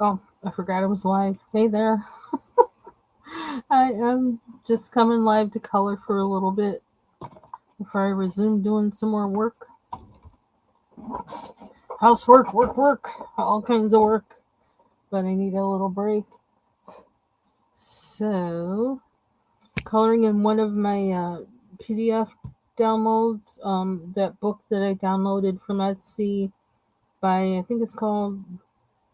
Oh, I forgot it was live. Hey there. I am just coming live to color for a little bit before I resume doing some more work. Housework, work, all kinds of work. But I need a little break. So, coloring in one of my PDF downloads, that book that I downloaded from Etsy by, I think it's called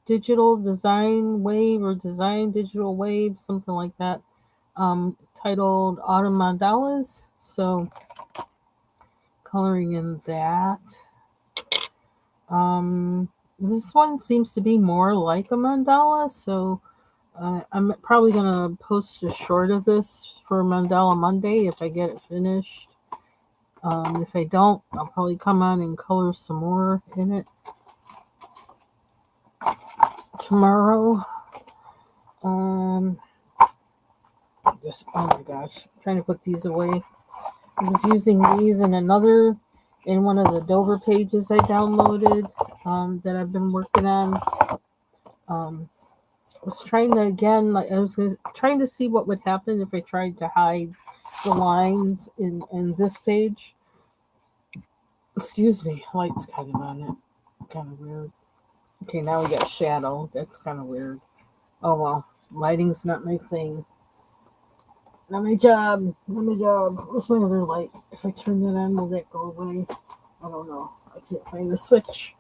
Digital Design Wave or Design Digital Wave, something like that. Titled Autumn Mandalas. So, coloring in that. Um, this one seems to be more like a mandala, so I'm probably gonna post a short of this for Mandala Monday if I get it finished. If I don't, I'll probably come on and color some more in it tomorrow. Um, just oh my gosh, I'm trying to put these away. I was using these in one of the Dover pages I downloaded that I've been working on. Um, I was trying to again, like trying to see what would happen if I tried to hide the lines in this page. Excuse me, light's kind of on it, kind of weird. Okay, now we got shadow. That's kind of weird. Oh well, lighting's not my thing. Not my job. Not my job. Where's my other light? If I turn that on, will that go away? I don't know. I can't find the switch.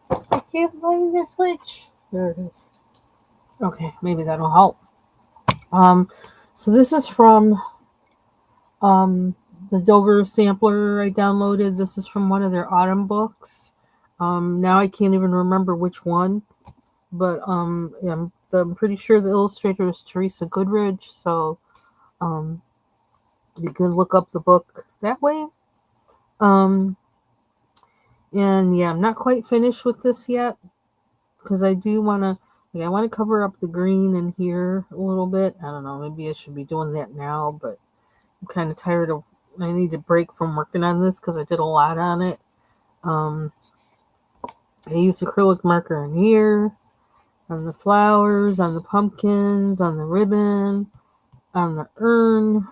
I can't find the switch. There it is. Okay, maybe that'll help. Um, so this is from um the Dover sampler I downloaded. This is from one of their autumn books. Now I can't even remember which one, but yeah, I'm pretty sure the illustrator is Teresa Goodridge. So um, you can look up the book that way. Um, and yeah, I'm not quite finished with this yet because I do want to. Like, I want to cover up the green in here a little bit. I don't know. Maybe I should be doing that now, but I'm kind of tired of. I need a break from working on this because I did a lot on it. Um, I used acrylic marker in here, on the flowers, on the pumpkins, on the ribbon, on the urn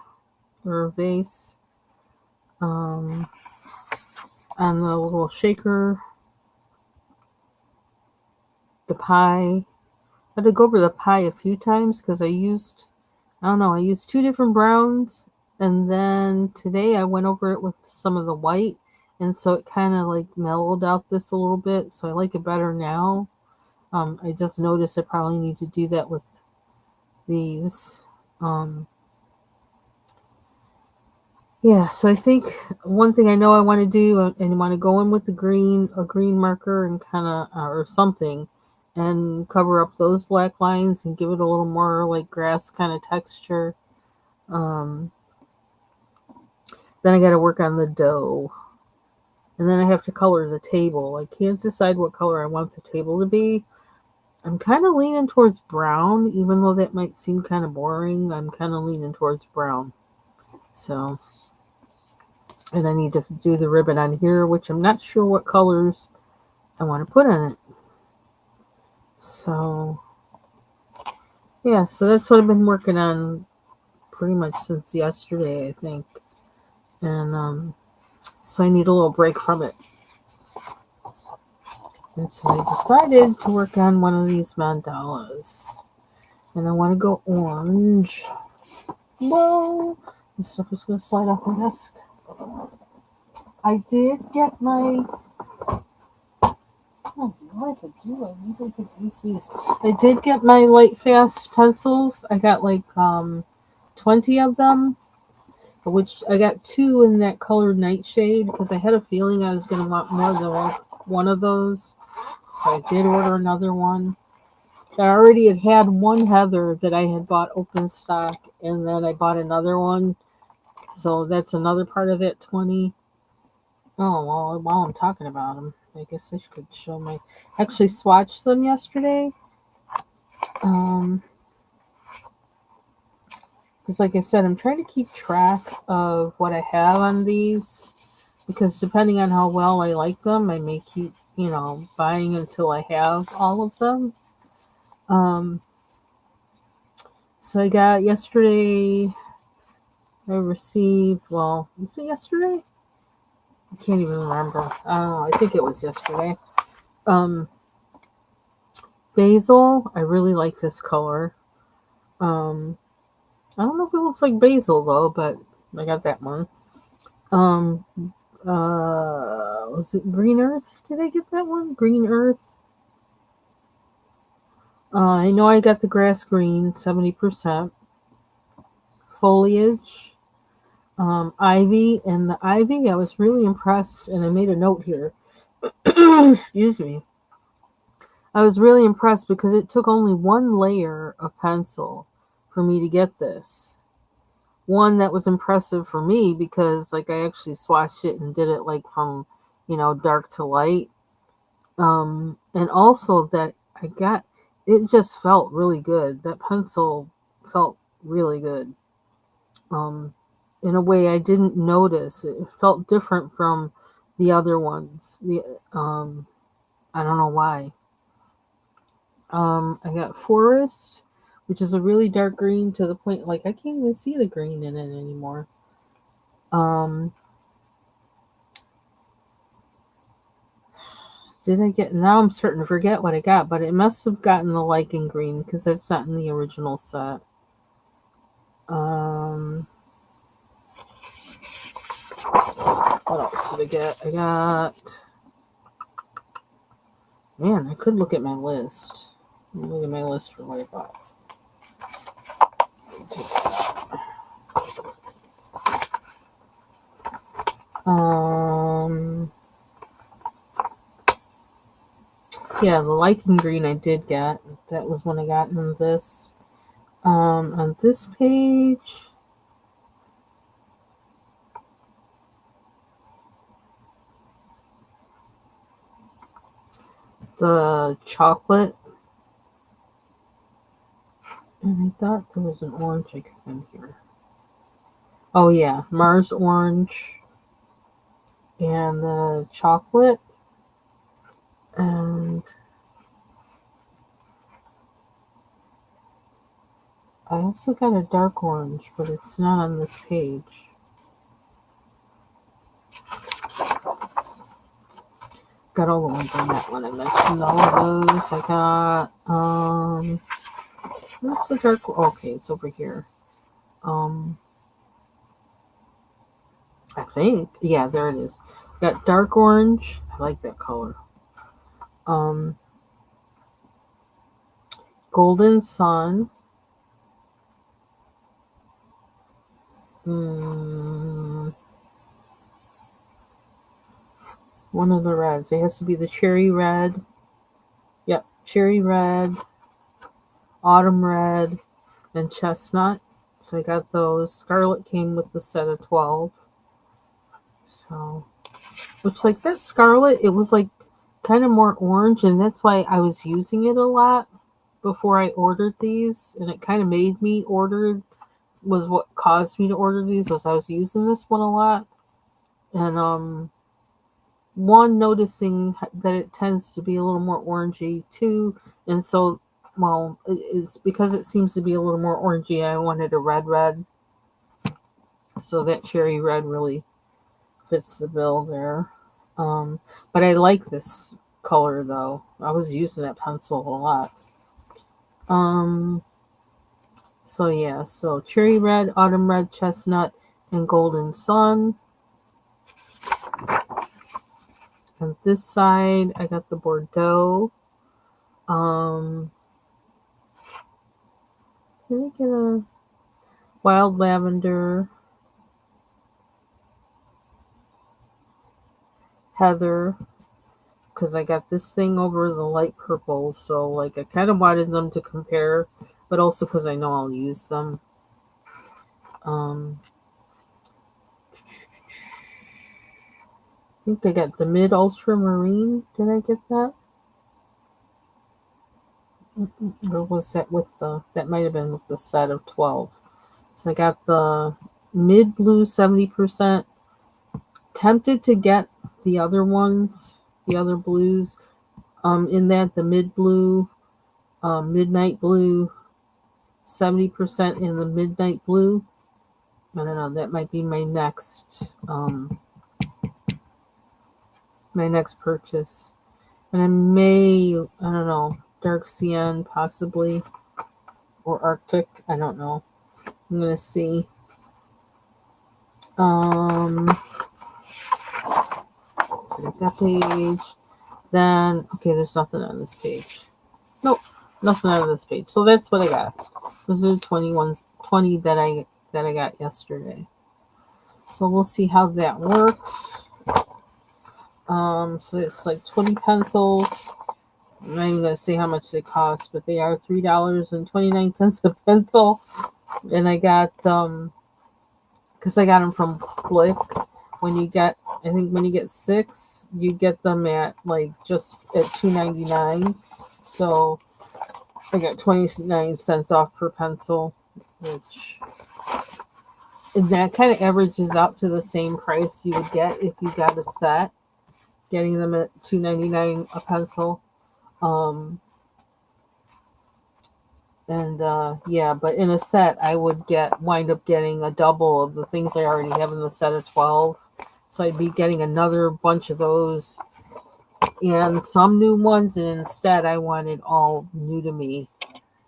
or vase, um, on the little shaker, the pie. I had to go over the pie a few times because I don't know, I used two different browns, and then today I went over it with some of the white, and so it kind of like mellowed out this a little bit, so I like it better now. I just noticed I probably need to do that with these. Um, yeah, so I think one thing I know I want to do, and want to go in with a green marker, and kind of or something, and cover up those black lines and give it a little more like grass kind of texture. Um, then I got to work on the dough, and then I have to color the table. I can't decide what color I want the table to be. I'm kind of leaning towards brown, even though that might seem kind of boring. I'm kind of leaning towards brown. So, and I need to do the ribbon on here, which I'm not sure what colors I want to put on it. So, yeah, so that's what I've been working on pretty much since yesterday, I think. And so I need a little break from it. And so I decided to work on one of these mandalas. And I want to go orange. Whoa! This stuff is going to slide off my desk. I did get my. Oh, what I could do? I think I could use these. I did get my light fast pencils. I got like 20 of them, which I got two in that colored nightshade because I had a feeling I was going to want more than one of those. So I did order another one. I already had one Heather that I had bought open stock, and then I bought another one. So that's another part of that 20. Oh, well, while I'm talking about them, I guess I could show my. Actually, swatched them yesterday. Because, like I said, I'm trying to keep track of what I have on these. Because depending on how well I like them, I may keep, buying until I have all of them. So I got yesterday, I received, well, was it yesterday? I can't even remember. I think it was yesterday. Um, Basil. I really like this color. Um, I don't know if it looks like basil though, but I got that one. Um, was it Green Earth? Did I get that one? Green Earth. I know I got the grass green, 70% foliage. Ivy, and the ivy, I was really impressed, and I made a note here. Excuse me. I was really impressed because it took only one layer of pencil for me to get this. One that was impressive for me because like I actually swatched it and did it like from, dark to light. And also that I got, it just felt really good. That pencil felt really good. Um, in a way I didn't notice. It felt different from the other ones. I don't know why. I got Forest, which is a really dark green to the point like I can't even see the green in it anymore. Um, did I get? Now I'm starting to forget what I got, but it must have gotten the lichen green because that's not in the original set. Um, what else did I get? I got. Man, I could look at my list. Let me look at my list for what I bought. Um, yeah, the lichen green I did get. That was when I got in this. On this page, the chocolate, and I thought there was an orange I got in here. Oh yeah, Mars orange and the chocolate, and I also got a dark orange, but it's not on this page. Got all the ones on that one. I mentioned all of those. I got where's the dark? Okay, it's over here. Um, I think yeah, there it is. Got dark orange. I like that color. Um, Golden Sun. Mm, one of the reds. It has to be the cherry red. Yep, cherry red, autumn red, and chestnut. So I got those. Scarlet came with the set of 12. So, which like that scarlet, it was like kind of more orange, and that's why I was using it a lot before I ordered these, and it kind of made me order. Was what caused me to order these, was I was using this one a lot, and one noticing that it tends to be a little more orangey too, and so well it's because it seems to be a little more orangey. I wanted a red, so that cherry red really fits the bill there. But I like this color though. I was using that pencil a lot. Um, so yeah, so cherry red, autumn red, chestnut, and golden sun. And this side, I got the Bordeaux. Um, did I get a wild lavender, heather? Because I got this thing over the light purple, so like I kind of wanted them to compare, but also because I know I'll use them. I think I got the mid ultramarine. Did I get that? Or was that with the? That might have been with the set of 12. So I got the mid blue 70%. Tempted to get the other ones, the other blues. In that the mid blue Midnight blue, 70% in the midnight blue. I don't know, that might be my next purchase. And I may, I don't know, dark cyan possibly, or Arctic, I don't know. I'm gonna see. So that page. Then okay, there's nothing on this page. Nope, nothing on this page. So that's what I got. Those are 20 that I got yesterday. So we'll see how that works. So it's like 20 pencils. I'm not even gonna say how much they cost, but they are $3.29 a pencil. And I got because I got them from Blick. When you get, I think when you get 6, you get them at like just at $2.99. So I got 29 cents off per pencil, which that kind of averages out to the same price you would get if you got a set, getting them at $2.99 a pencil. Yeah, but in a set, I would wind up getting a double of the things I already have in the set of 12. So I'd be getting another bunch of those and some new ones. And instead, I wanted all new to me,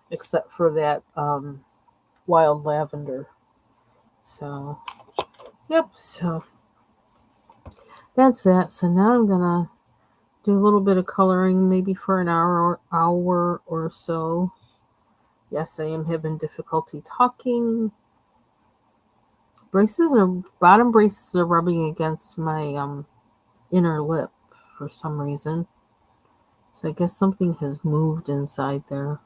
except for that wild lavender. So, yep. So that's that. So now I'm gonna do a little bit of coloring, maybe for an hour or so. Yes, I am having difficulty talking. Bottom braces are rubbing against my inner lip for some reason. So I guess something has moved inside there.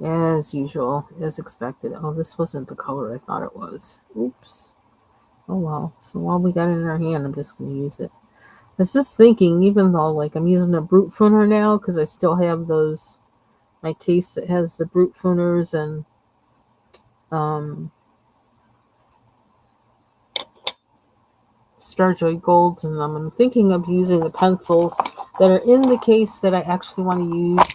As usual, as expected. Oh, this wasn't the color I thought it was. Oops. Oh well. So while we got it in our hand, I'm just going to use it. I was just thinking, even though like I'm using a Brute Fooner now, because I still have my case that has the Brute Fooners and Starjoy Golds in them. I'm thinking of using the pencils that are in the case that I actually want to use,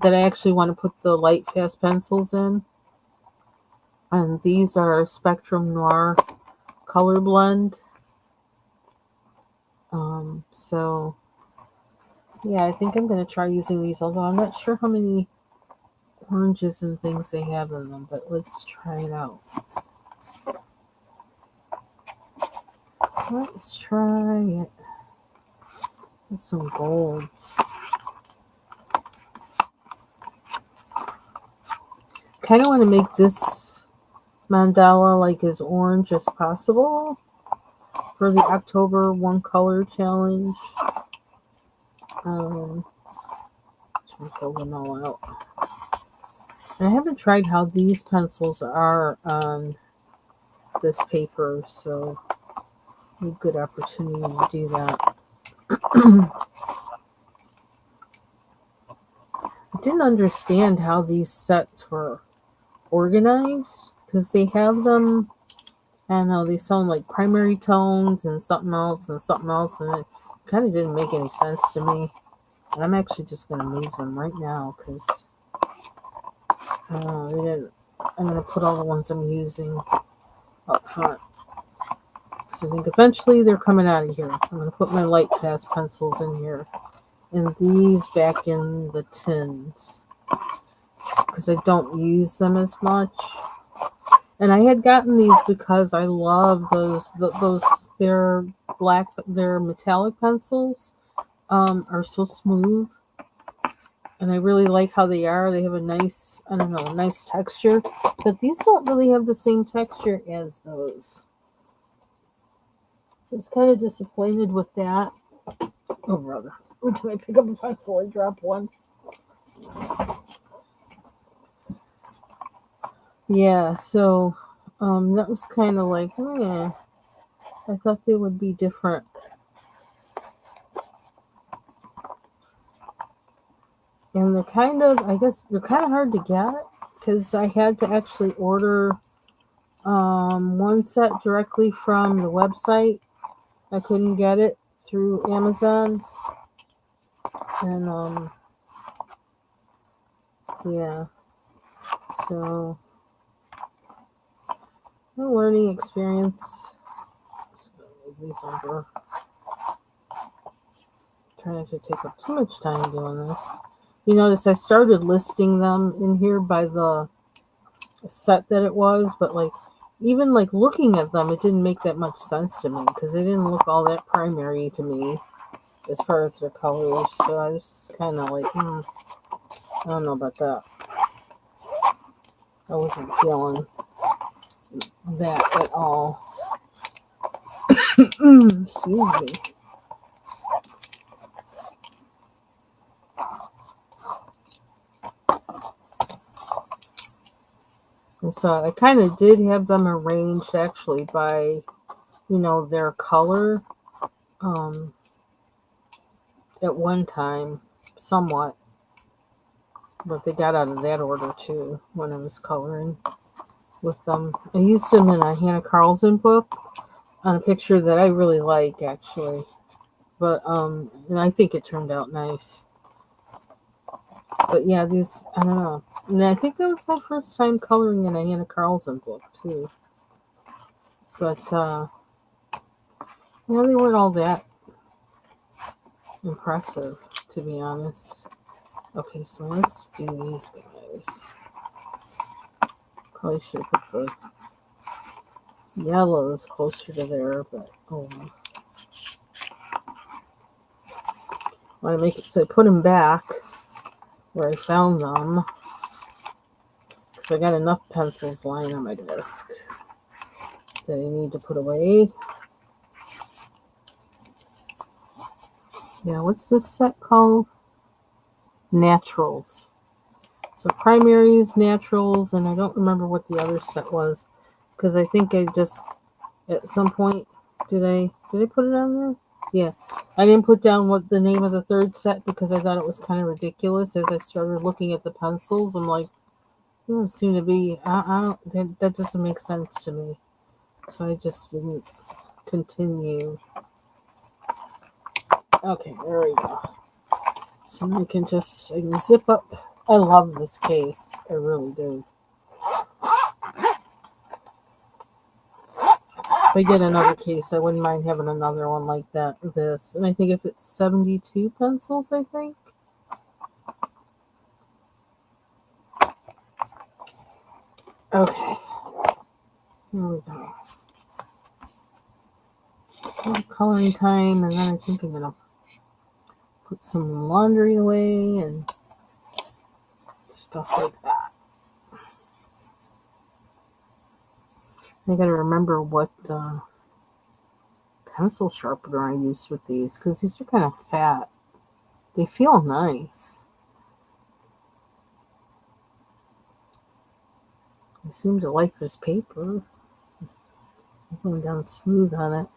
that I actually want to put the light fast pencils in. And these are Spectrum Noir Color Blend. So yeah, I think I'm going to try using these, although I'm not sure how many oranges and things they have in them, but let's try it out. Let's try it with some golds. Kind of want to make this mandala like as orange as possible for the October One Color Challenge. Pull them all out. And I haven't tried how these pencils are on this paper, so a good opportunity to do that. I didn't understand how these sets were organized, because they have them, I don't know, they sound like primary tones and something else, and it kind of didn't make any sense to me. And I'm actually just going to move them right now, because I'm going to put all the ones I'm using up front. So I think eventually they're coming out of here. I'm going to put my light fast pencils in here, and these back in the tins, because I don't use them as much. And I had gotten these because I love those they're metallic pencils are so smooth, and I really like how they are. They have a nice, nice texture, but these don't really have the same texture as those. So I was kind of disappointed with that. Oh, brother. Did I pick up a pencil? I dropped one. Yeah, so that was kind of like, I thought they would be different. And they're kind of hard to get, because I had to actually order one set directly from the website. I couldn't get it through Amazon. And yeah, so a learning experience. Just gonna move these over. Trying not to take up too much time doing this. You notice I started listing them in here by the set that it was, but like even like looking at them, it didn't make that much sense to me because they didn't look all that primary to me as far as their colors. So I was just kind of like, I don't know about that. I wasn't feeling that at all. Excuse me. And so I kind of did have them arranged actually by, their color at one time, somewhat. But they got out of that order too when I was coloring with them. I used them in a Hannah Carlson book on a picture that I really like actually. But and I think it turned out nice. But yeah, these I don't know. And I think that was my first time coloring in a Hannah Carlson book too. But they weren't all that impressive, to be honest. Okay, so let's do these guys. Probably should have put the yellows closer to there, but oh well. I want to make it so I put them back where I found them. Because I got enough pencils lying on my desk that I need to put away. Yeah, what's this set called? Naturals. So primaries, naturals, and I don't remember what the other set was. Because I think I just, at some point, did I put it on there? Yeah. I didn't put down what the name of the third set because I thought it was kind of ridiculous. As I started looking at the pencils, I'm like, it doesn't seem to be, I don't, that doesn't make sense to me. So I just didn't continue. Okay, there we go. So now I can zip up. I love this case. I really do. If I get another case, I wouldn't mind having another one like that. This. And I think if it's 72 pencils, I think. Okay. Here we go. Coloring time, and then I think I'm going to put some laundry away and stuff like that. I gotta remember what pencil sharpener I used with these because these are kind of fat. They feel nice. I seem to like this paper. I'm going down smooth on it.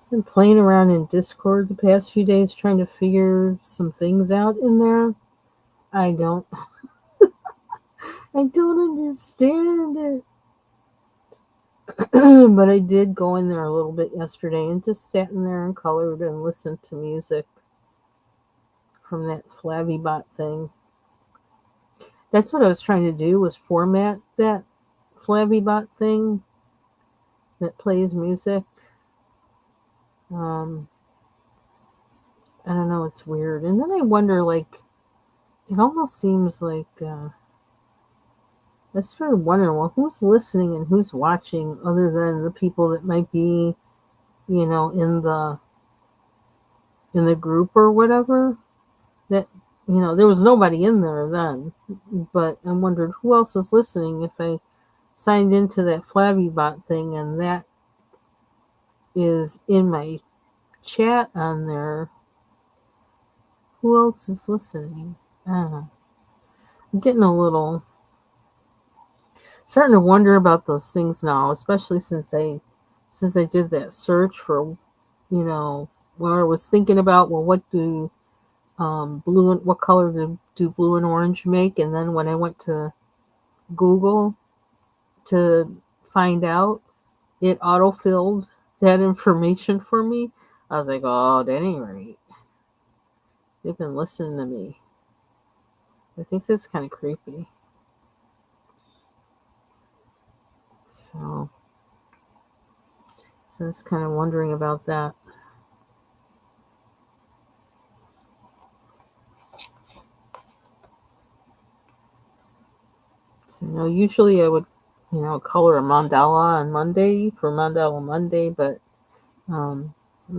Been playing around in Discord the past few days trying to figure some things out in there. I don't understand it. But I did go in there a little bit yesterday and just sat in there and colored and listened to music from that Flabbybot thing. That's what I was trying to do, was format that Flabbybot thing that plays music. I don't know, it's weird. And then I wonder, like, it almost seems like I started wondering, well, who's listening and who's watching other than the people that might be, in the group or whatever. That there was nobody in there then, but I wondered who else was listening if I signed into that Flabbybot thing and that is in my chat on there. Who else is listening? I'm getting starting to wonder about those things now, especially since I since I did that search for, where I was thinking about, well, what do what color do blue and orange make? And then when I went to Google to find out, it autofilled that information for me. I was like, oh, that ain't right. They've been listening to me. I think that's kind of creepy. So I was kind of wondering about that. So, usually I would, color a mandala on Monday for Mandala Monday, but I'm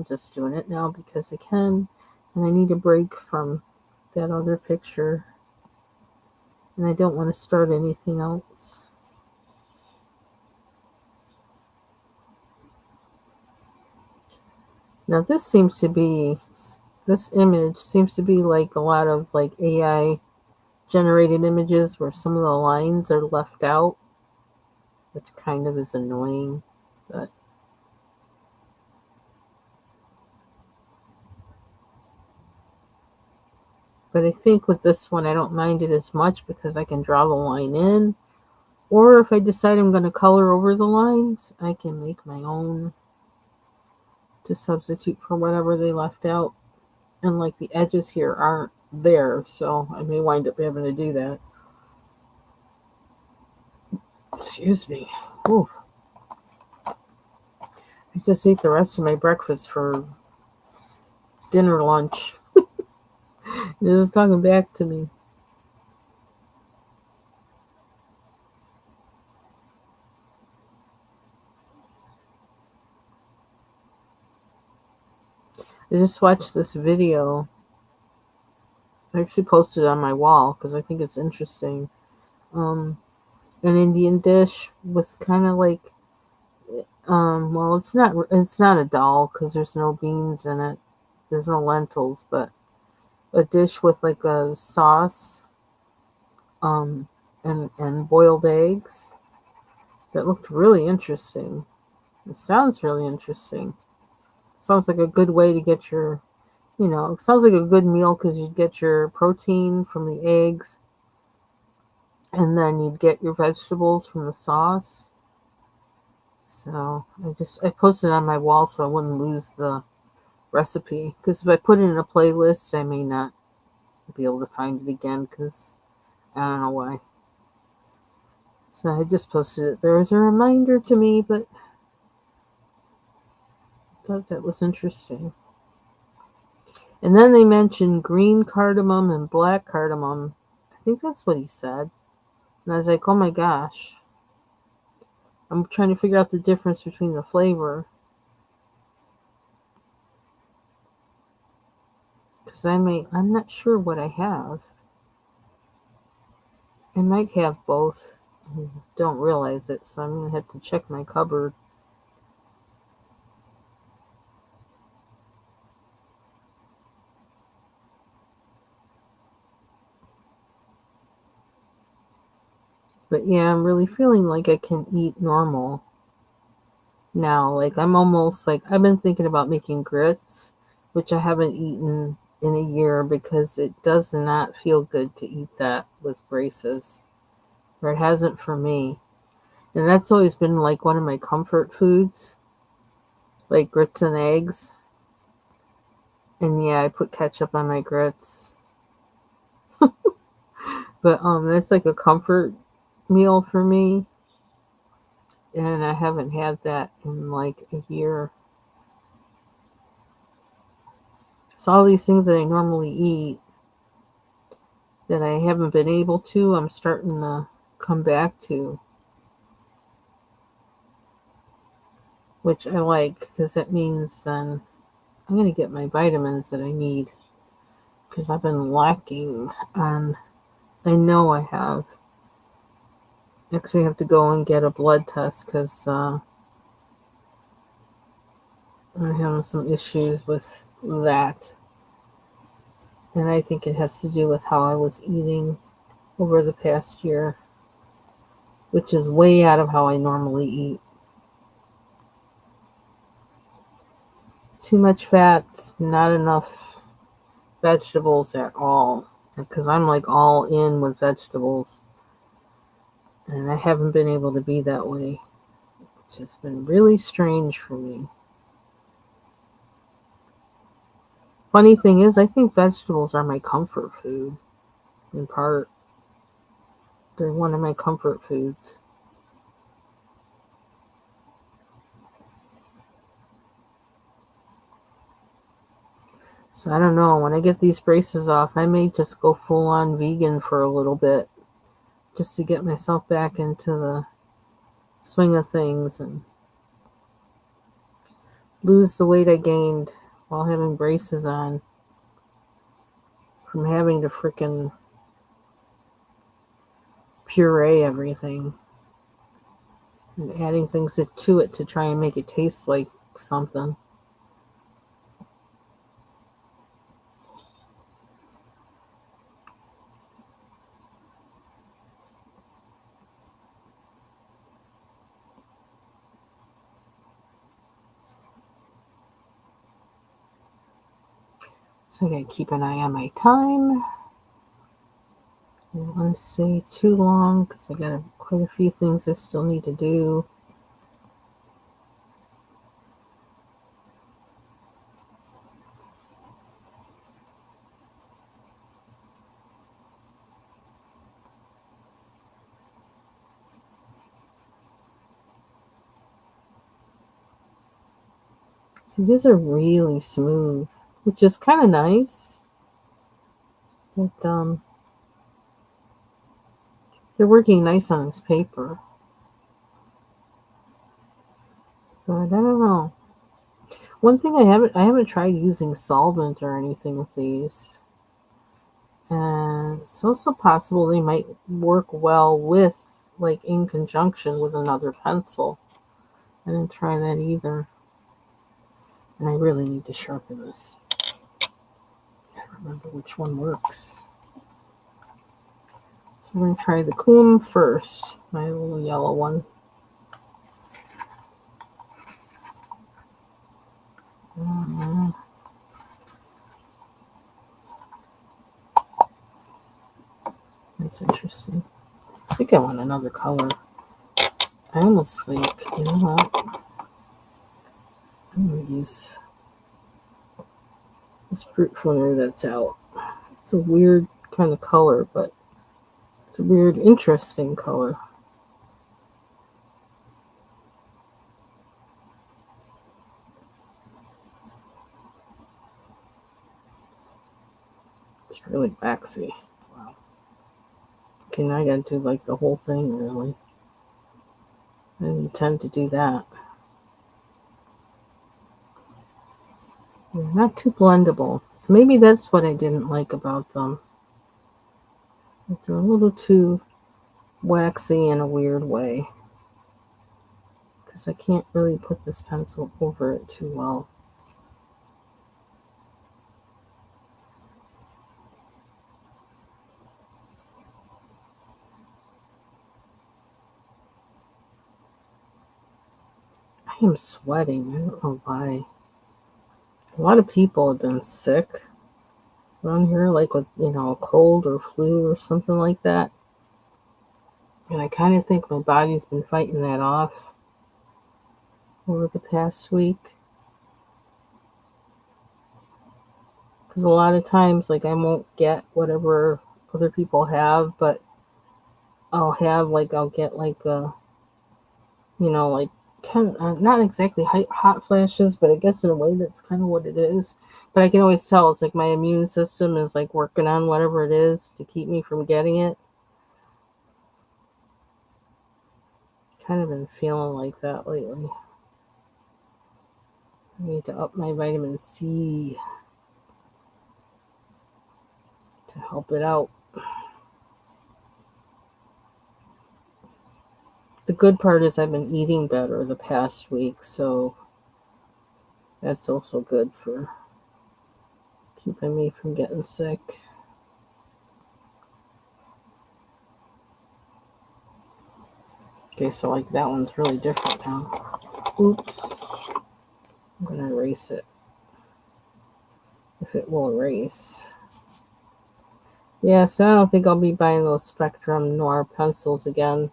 just doing it now because I can, and I need a break from that other picture, and I don't want to start anything else. Now this image seems to be like a lot of like AI generated images where some of the lines are left out, which kind of is annoying, but I think with this one I don't mind it as much because I can draw the line in, or if I decide I'm going to color over the lines, I can make my own to substitute for whatever they left out. And like the edges here aren't there, so I may wind up having to do that. Excuse me. Ooh. I just ate the rest of my breakfast for dinner lunch. It is talking back to me. I just watched this video. I actually posted it on my wall because I think it's interesting. An Indian dish with kind of like, well, it's not a dal because there's no beans in it. There's no lentils, but a dish with like a sauce, and boiled eggs. That looked really interesting. It sounds really interesting. Sounds like a good way to get your, it sounds like a good meal because you'd get your protein from the eggs and then you'd get your vegetables from the sauce. So I posted it on my wall so I wouldn't lose the recipe, because if I put it in a playlist I may not be able to find it again because I don't know why. So I just posted it there as a reminder to me, but I thought that was interesting. And then they mentioned green cardamom and black cardamom. I think that's what he said. And I was like, oh my gosh. I'm trying to figure out the difference between the flavor. Because I'm not sure what I have. I might have both. I don't realize it, so I'm going to have to check my cupboard. But yeah, I'm really feeling like I can eat normal now. Like I'm almost like, I've been thinking about making grits, which I haven't eaten in a year because it does not feel good to eat that with braces. Or it hasn't for me. And that's always been like one of my comfort foods, like grits and eggs. And yeah, I put ketchup on my grits. But that's like a comfort meal for me. And I haven't had that in like a year. So all these things that I normally eat that I haven't been able to, I'm starting to come back to. Which I like because that means then I'm going to get my vitamins that I need. Because I've been lacking on, I know I have. Actually have to go and get a blood test because I'm having some issues with that. And I think it has to do with how I was eating over the past year, which is way out of how I normally eat. Too much fat, not enough vegetables at all. Because I'm like all in with vegetables. And I haven't been able to be that way. It's just been really strange for me. Funny thing is, I think vegetables are my comfort food, in part. They're one of my comfort foods. So I don't know. When I get these braces off, I may just go full on vegan for a little bit just to get myself back into the swing of things and lose the weight I gained while having braces on from having to frickin' puree everything and adding things to it to try and make it taste like something. So I gotta keep an eye on my time. I don't want to stay too long because I got quite a few things I still need to do. So these are really smooth, which is kind of nice. But they're working nice on this paper. But I don't know. One thing I haven't tried using solvent or anything with these. And it's also possible they might work well with, like, in conjunction with another pencil. I didn't try that either. And I really need to sharpen this. I don't remember which one works. So we're going to try the Coom first, my little yellow one. That's interesting. I think I want another color. I almost think, you know what? I'm going to use this fruit flutter that's out. It's a weird kind of color, but it's a weird, interesting color. It's really waxy. Wow. Okay, now I gotta do like the whole thing, really. I didn't intend to do that. They're not too blendable. Maybe that's what I didn't like about them. They're a little too waxy in a weird way. Because I can't really put this pencil over it too well. I am sweating. I don't know why. A lot of people have been sick around here, like with, a cold or flu or something like that. And I kind of think my body's been fighting that off over the past week. Because a lot of times, like, I won't get whatever other people have, but I'll get like like kind of, not exactly hot flashes, but I guess in a way that's kind of what it is. But I can always tell it's like my immune system is like working on whatever it is to keep me from getting it. Kind of been feeling like that lately. I need to up my vitamin C to help it out. The good part is I've been eating better the past week, so that's also good for keeping me from getting sick. Okay, so like that one's really different now. Oops. I'm gonna erase it. if it will erase. Yeah, so I don't think I'll be buying those Spectrum Noir pencils again.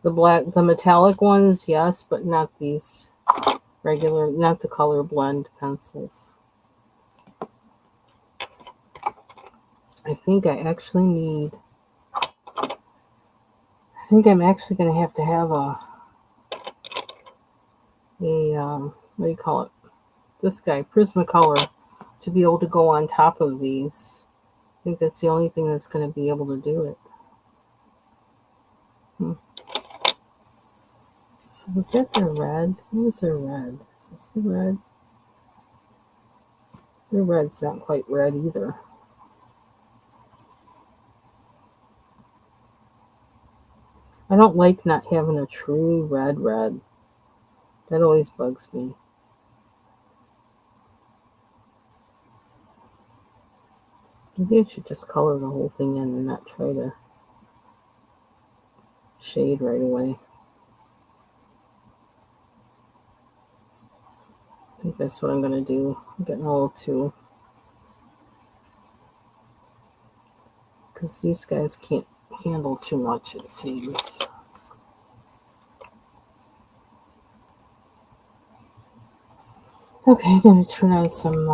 The metallic ones, yes, but not these regular, not the color blend pencils. I think I actually need, I think I'm actually going to have what do you call it? This guy, Prismacolor, to be able to go on top of these. I think that's the only thing that's going to be able to do it. So was that their red? What was their red? Is this the red? Their red's not quite red either. I don't like not having a true red. That always bugs me. Maybe I should just color the whole thing in and not try to shade right away. I think that's what I'm going to do. I'm getting a little too... because these guys can't handle too much, it seems. Okay, I'm going to turn on some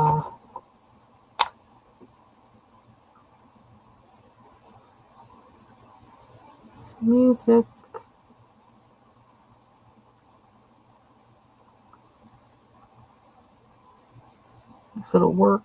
music. If it'll work.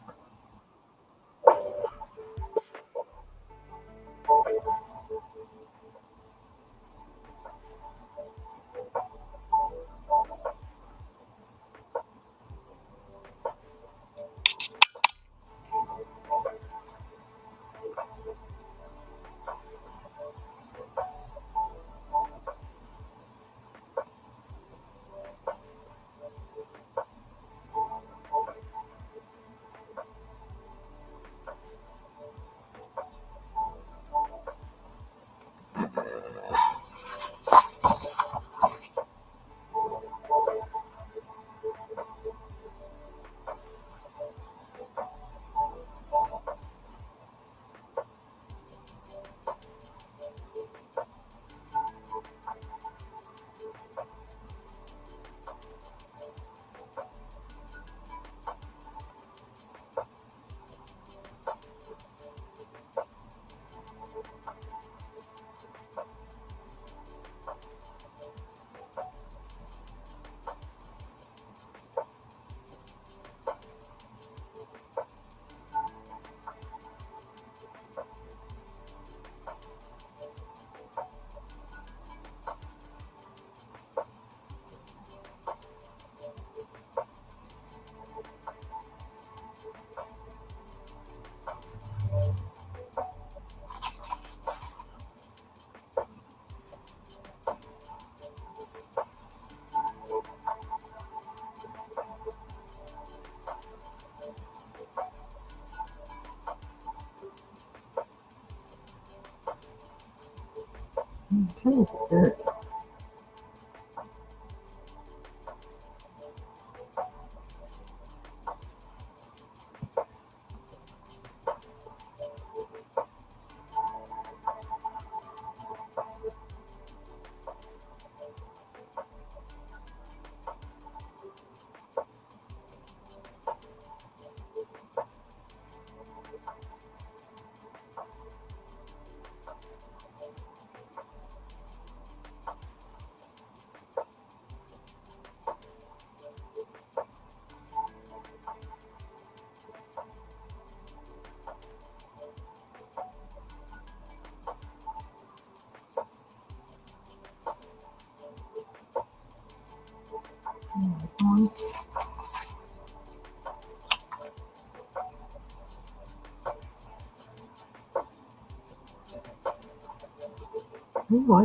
Okay, oh,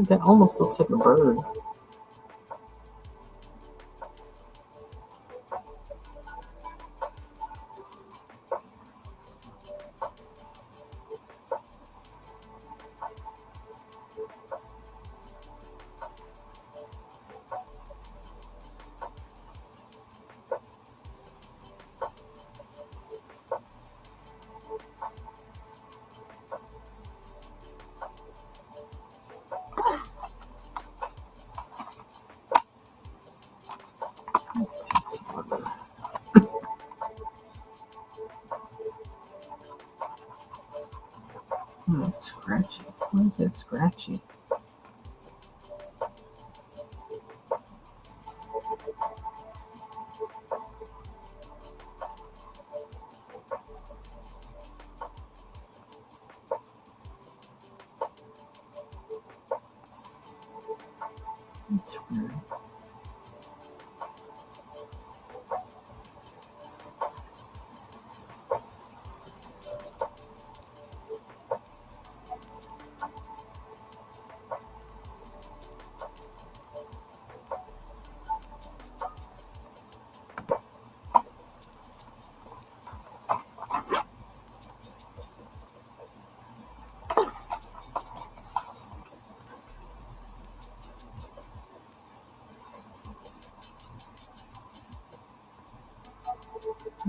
that almost looks like a bird. It's scratchy. Why is it scratchy? It's weird.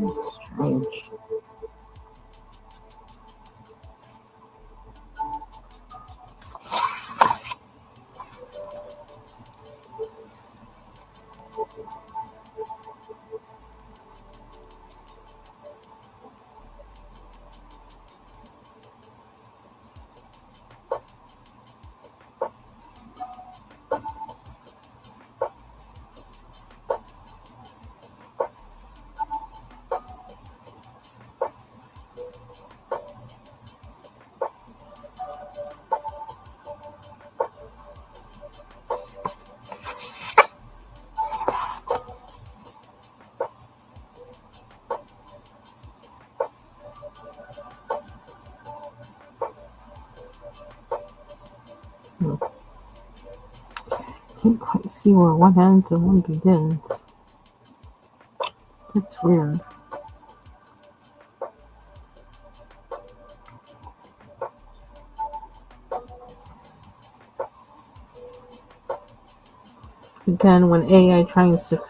It's strange. Can't quite see where one ends and one begins. That's weird. Again, when AI tries to,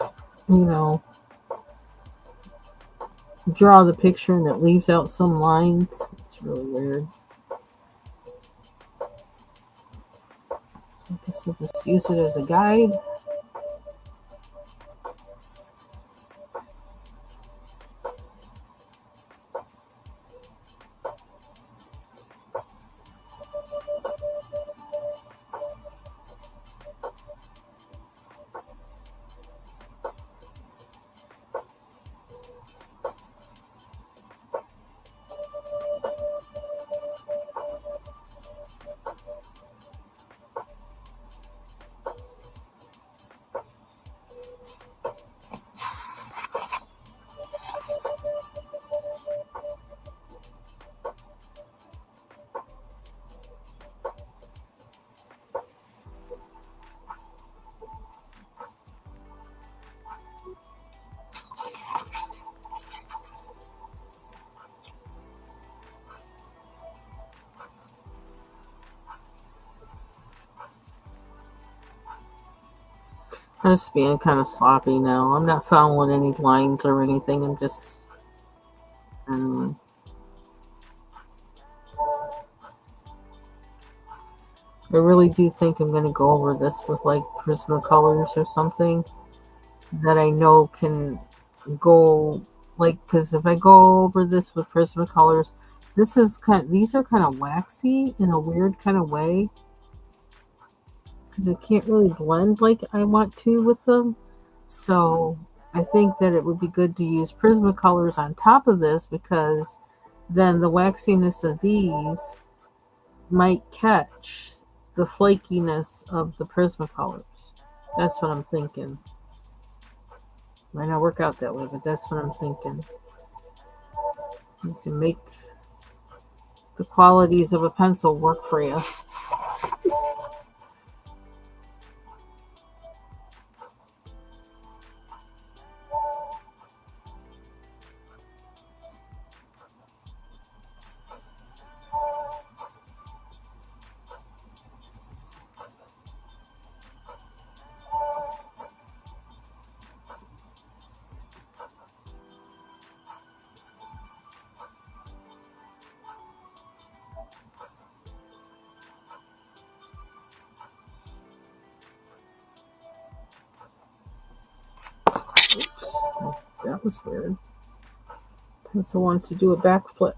draw the picture and it leaves out some lines, it's really weird. I guess I'll just use it as a guide. I'm just being kind of sloppy now. I'm not following any lines or anything. I'm just, I really do think I'm going to go over this with like Prismacolors or something that I know can go, like, because if I go over this with Prismacolors, these are kind of waxy in a weird kind of way because it can't really blend like I want to with them. So I think that it would be good to use Prismacolors on top of this because then the waxiness of these might catch the flakiness of the Prismacolors. That's what I'm thinking. Might not work out that way, but that's what I'm thinking. Is to make the qualities of a pencil work for you. Oh, that was weird. Pencil wants to do a backflip.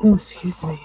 Oh, excuse me.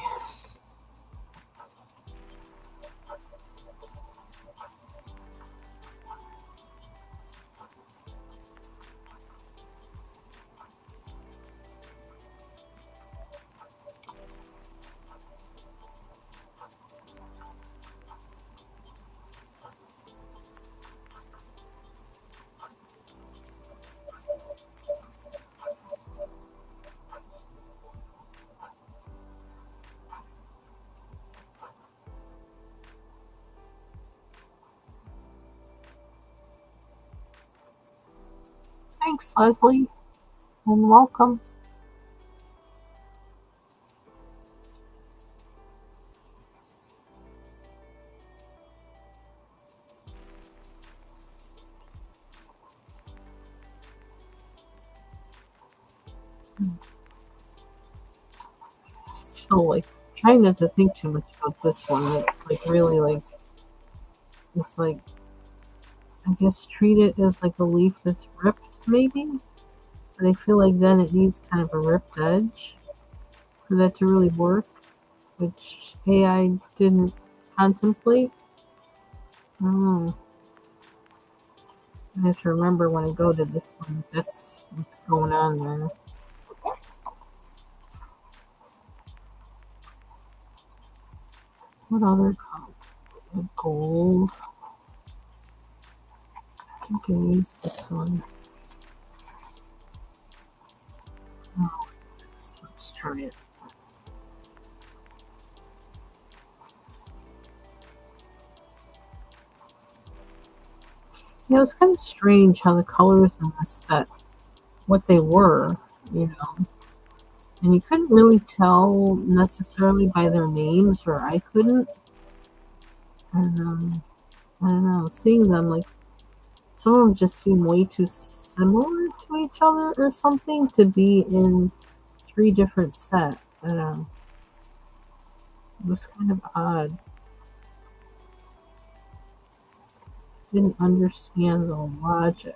Thanks, Leslie, and welcome. Still, like, trying not to think too much about this one. It's like really like it's like I guess treat it as like a leaf that's ripped, maybe. But I feel like then it needs kind of a ripped edge for that to really work, which AI didn't contemplate. Oh, I have to remember when I go to this one. That's what's going on there. What other color? Gold. I think I used this one. Oh, let's try it. Yeah, it was kind of strange how the colors in this set, what they were, you know, and you couldn't really tell necessarily by their names, or I couldn't. And I don't know, seeing them like some of them just seem way too similar to each other or something to be in three different sets. I don't know. It was kind of odd. Didn't understand the logic.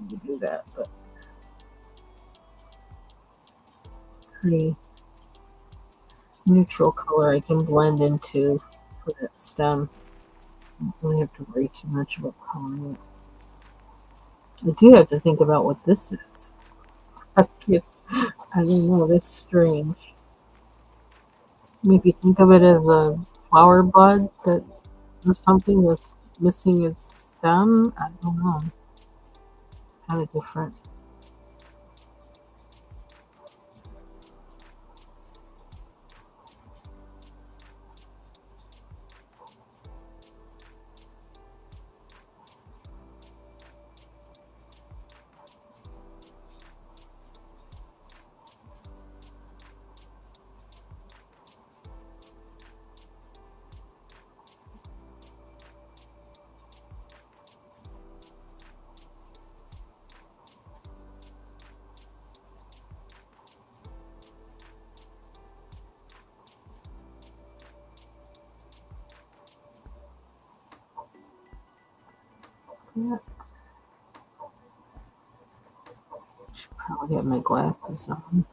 To do that, but pretty neutral color I can blend into for that stem. I don't really have to worry too much about coloring it. I do have to think about what this is. I don't know, that's strange. Maybe think of it as a flower bud that or something that's missing its stem. I don't know. It's kind of different. Yeah, should probably have my glasses on.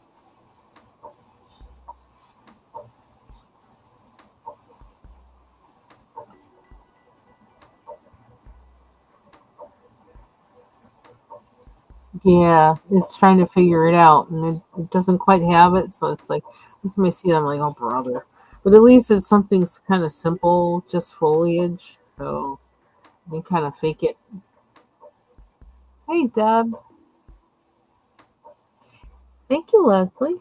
Yeah, it's trying to figure it out, and it doesn't quite have it. So it's like, every time I see it, I'm like, oh brother. But at least it's something kind of simple, just foliage. So you can kind of fake it. Hey, Deb. Thank you, Leslie.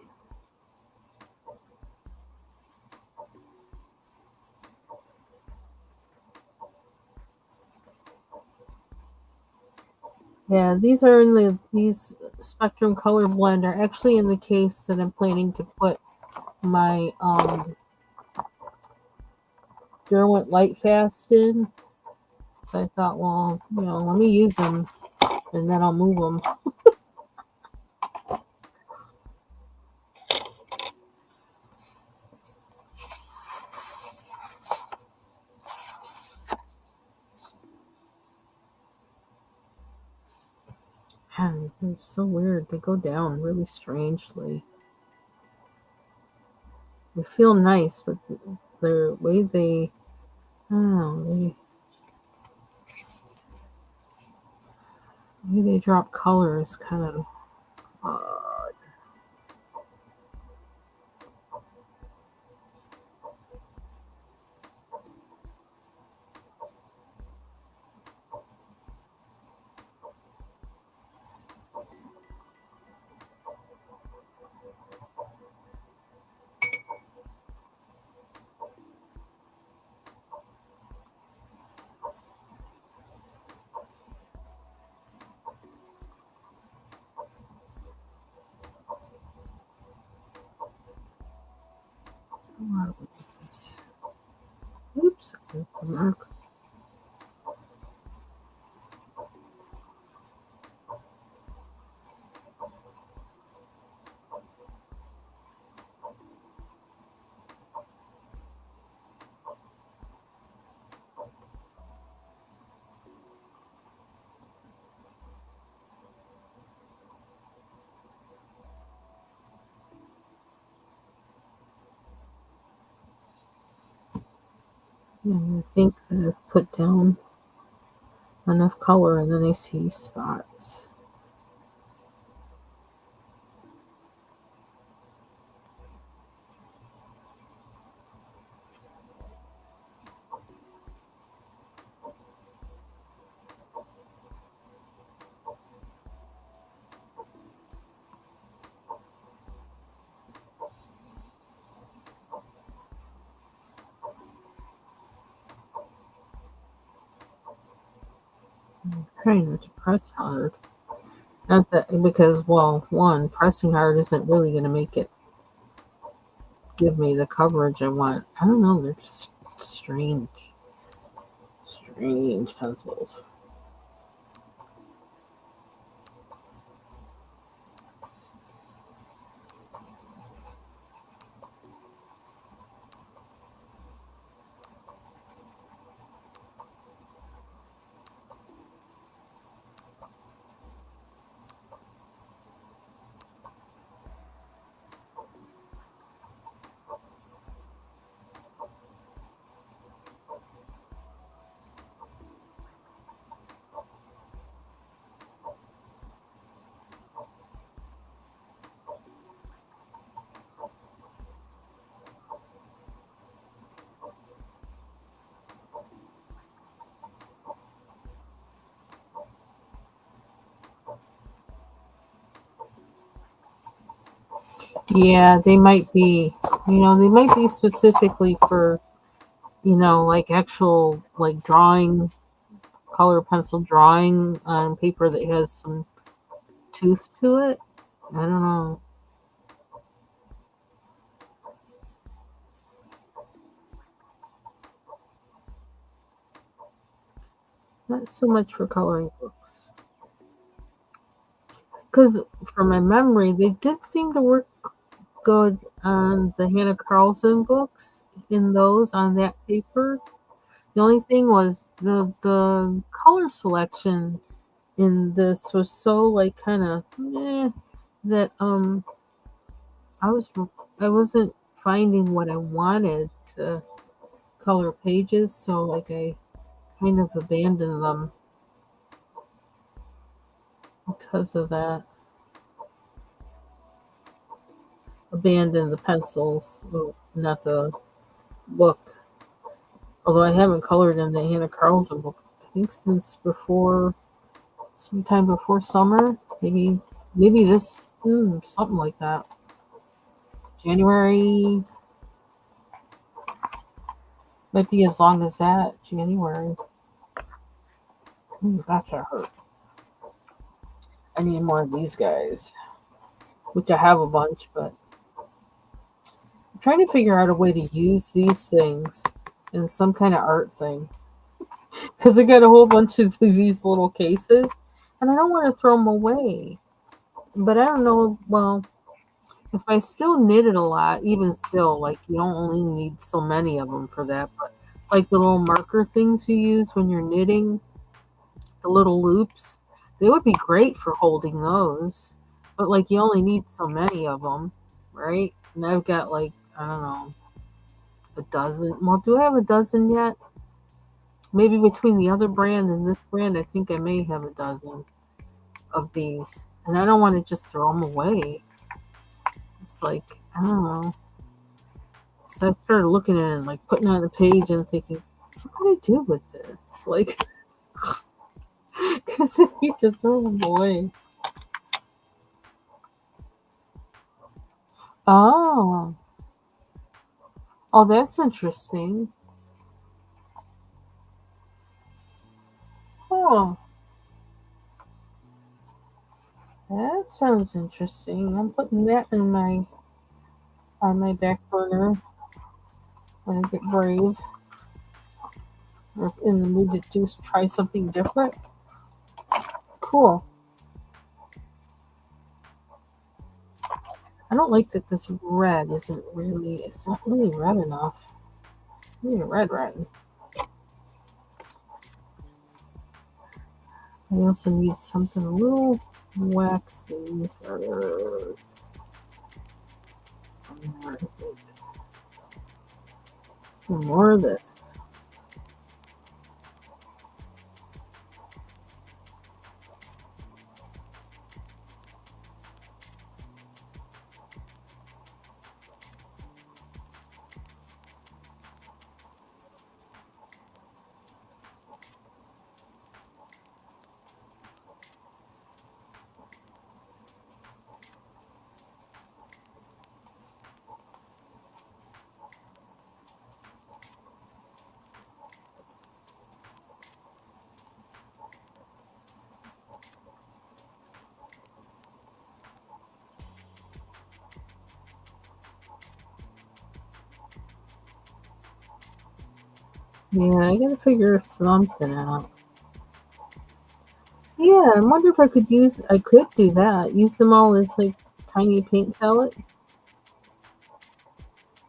Yeah, these are in these Spectrum Color Blend are actually in the case that I'm planning to put my Derwent Lightfast in. So I thought, well, let me use them and then I'll move them. It's so weird. They go down really strangely. They feel nice, but the way I don't know, the way they drop color is kind of odd. Oops. Mark. And I think that I've put down enough color and then I see spots. Trying not to press hard. Not that because, well, one, pressing hard isn't really going to make it give me the coverage I want. I don't know. They're just strange, strange pencils. Yeah, they might be. They might be specifically for like actual like drawing, color pencil drawing on paper that has some tooth to it. I don't know. Not so much for coloring books. Because from my memory, they did seem to work good on the Hannah Carlson books in those on that paper. The only thing was the color selection in this was so like kind of that I was I wasn't finding what I wanted to color pages, so like I kind of abandoned them because of that. Abandoned the pencils, well, not the book. Although I haven't colored in the Hannah Carlson book, I think since sometime before summer, maybe this, something like that. January might be as long as that. January. That hurt. I need more of these guys, which I have a bunch, but I'm trying to figure out a way to use these things in some kind of art thing. Because I got a whole bunch of these little cases, and I don't want to throw them away. But I don't know, well, if I still knit it a lot, even still, like you don't only need so many of them for that, but like the little marker things you use when you're knitting, the little loops, they would be great for holding those. But like you only need so many of them, right? And I've got like, I don't know, a dozen. Well, do I have a dozen yet? Maybe between the other brand and this brand, I think I may have a dozen of these. And I don't want to just throw them away. It's like, I don't know. So I started looking at it and like putting it on the page and thinking, what do I do with this? Like, because I need to throw them away. Oh, oh, that's interesting. Oh, that sounds interesting. I'm putting that in my on my back burner when I get brave or in the mood to do try something different. Cool. I don't like that this red isn't really. It's not really red enough. I need a red red. I also need something a little waxy for some more of this. Yeah, I gotta figure something out. Yeah, I wonder if I could use. I could do that. Use them all as like tiny paint pellets,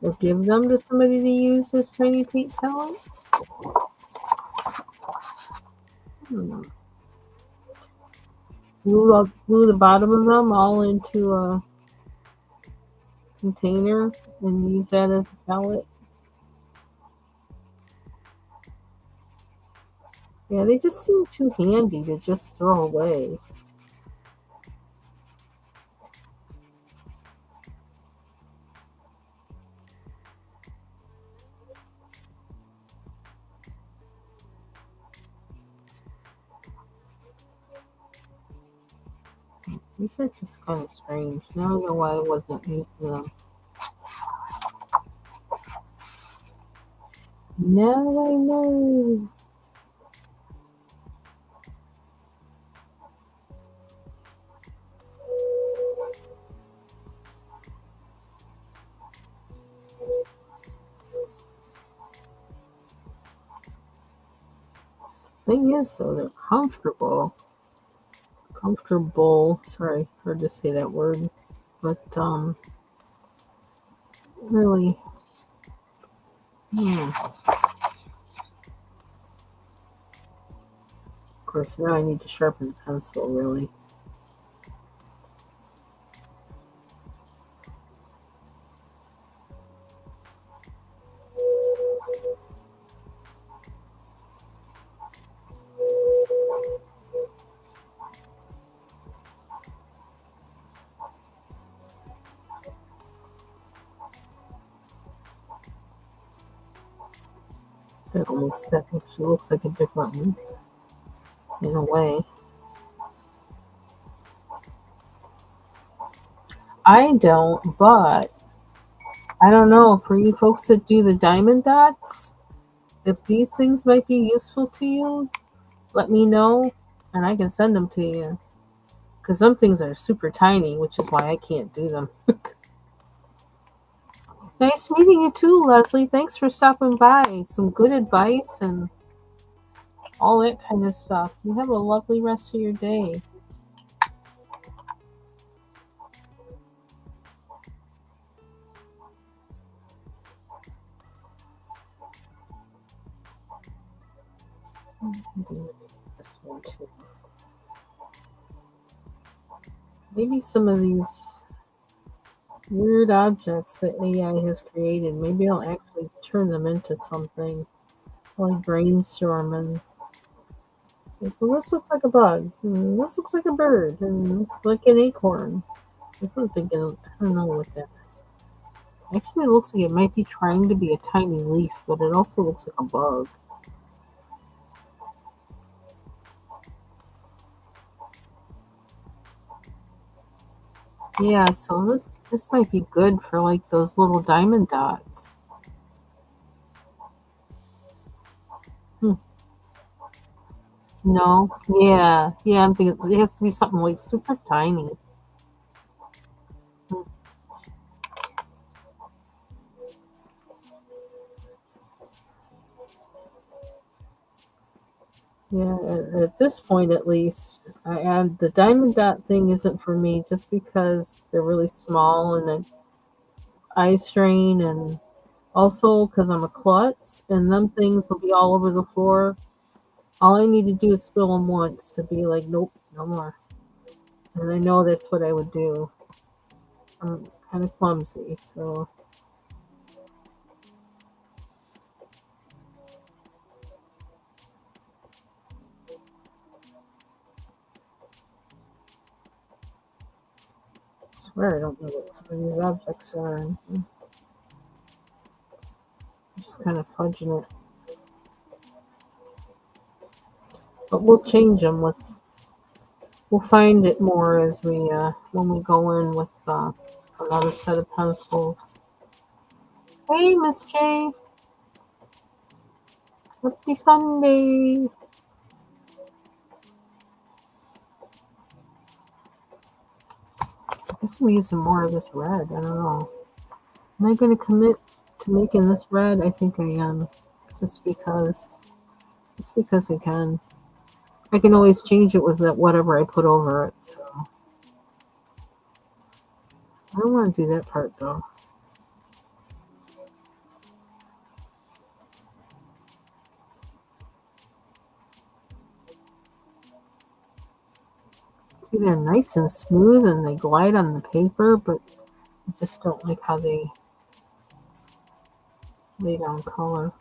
or give them to somebody to use as tiny paint pellets. Hmm. Glue the bottom of them all into a container and use that as a palette. Yeah, they just seem too handy to just throw away. These are just kind of strange. Now I know why I wasn't using them. Now I know. Thing is, though, they're comfortable. Comfortable. Sorry, hard to say that word. But, really, of course, now I need to sharpen the pencil, really. That actually looks like a different one in a way. I don't, but I don't know. For you folks that do the diamond dots, if these things might be useful to you, let me know and I can send them to you. Because some things are super tiny, which is why I can't do them. Nice meeting you too, Leslie. Thanks for stopping by. Some good advice and all that kind of stuff. You have a lovely rest of your day. This one too. Maybe some of these weird objects that AI has created, maybe I'll actually turn them into something like brainstorming. Like, well, this looks like a bug. This looks like a bird. And this looks like an acorn. I'm thinking, I don't know what that is. Actually, it looks like it might be trying to be a tiny leaf, but it also looks like a bug. Yeah, so this might be good for like those little diamond dots. Hmm. No, yeah, I'm thinking it has to be something like super tiny. Hmm. Yeah, at this point at least, I add the diamond dot thing isn't for me just because they're really small and an eye strain, and also because I'm a klutz and them things will be all over the floor. All I need to do is spill them once to be like, nope, no more. And I know that's what I would do. I'm kind of clumsy, so I swear I don't know what some of these objects are. I'm just kind of fudging it. But we'll change them with. We'll find it more as we when we go in with another set of pencils. Hey, Miss J, happy Sunday. I guess I'm using more of this red. I don't know. Am I going to commit to making this red? I think I am, just because. Just because I can. I can always change it with whatever I put over it. So I don't want to do that part though. See, they're nice and smooth and they glide on the paper, but I just don't like how they lay down color.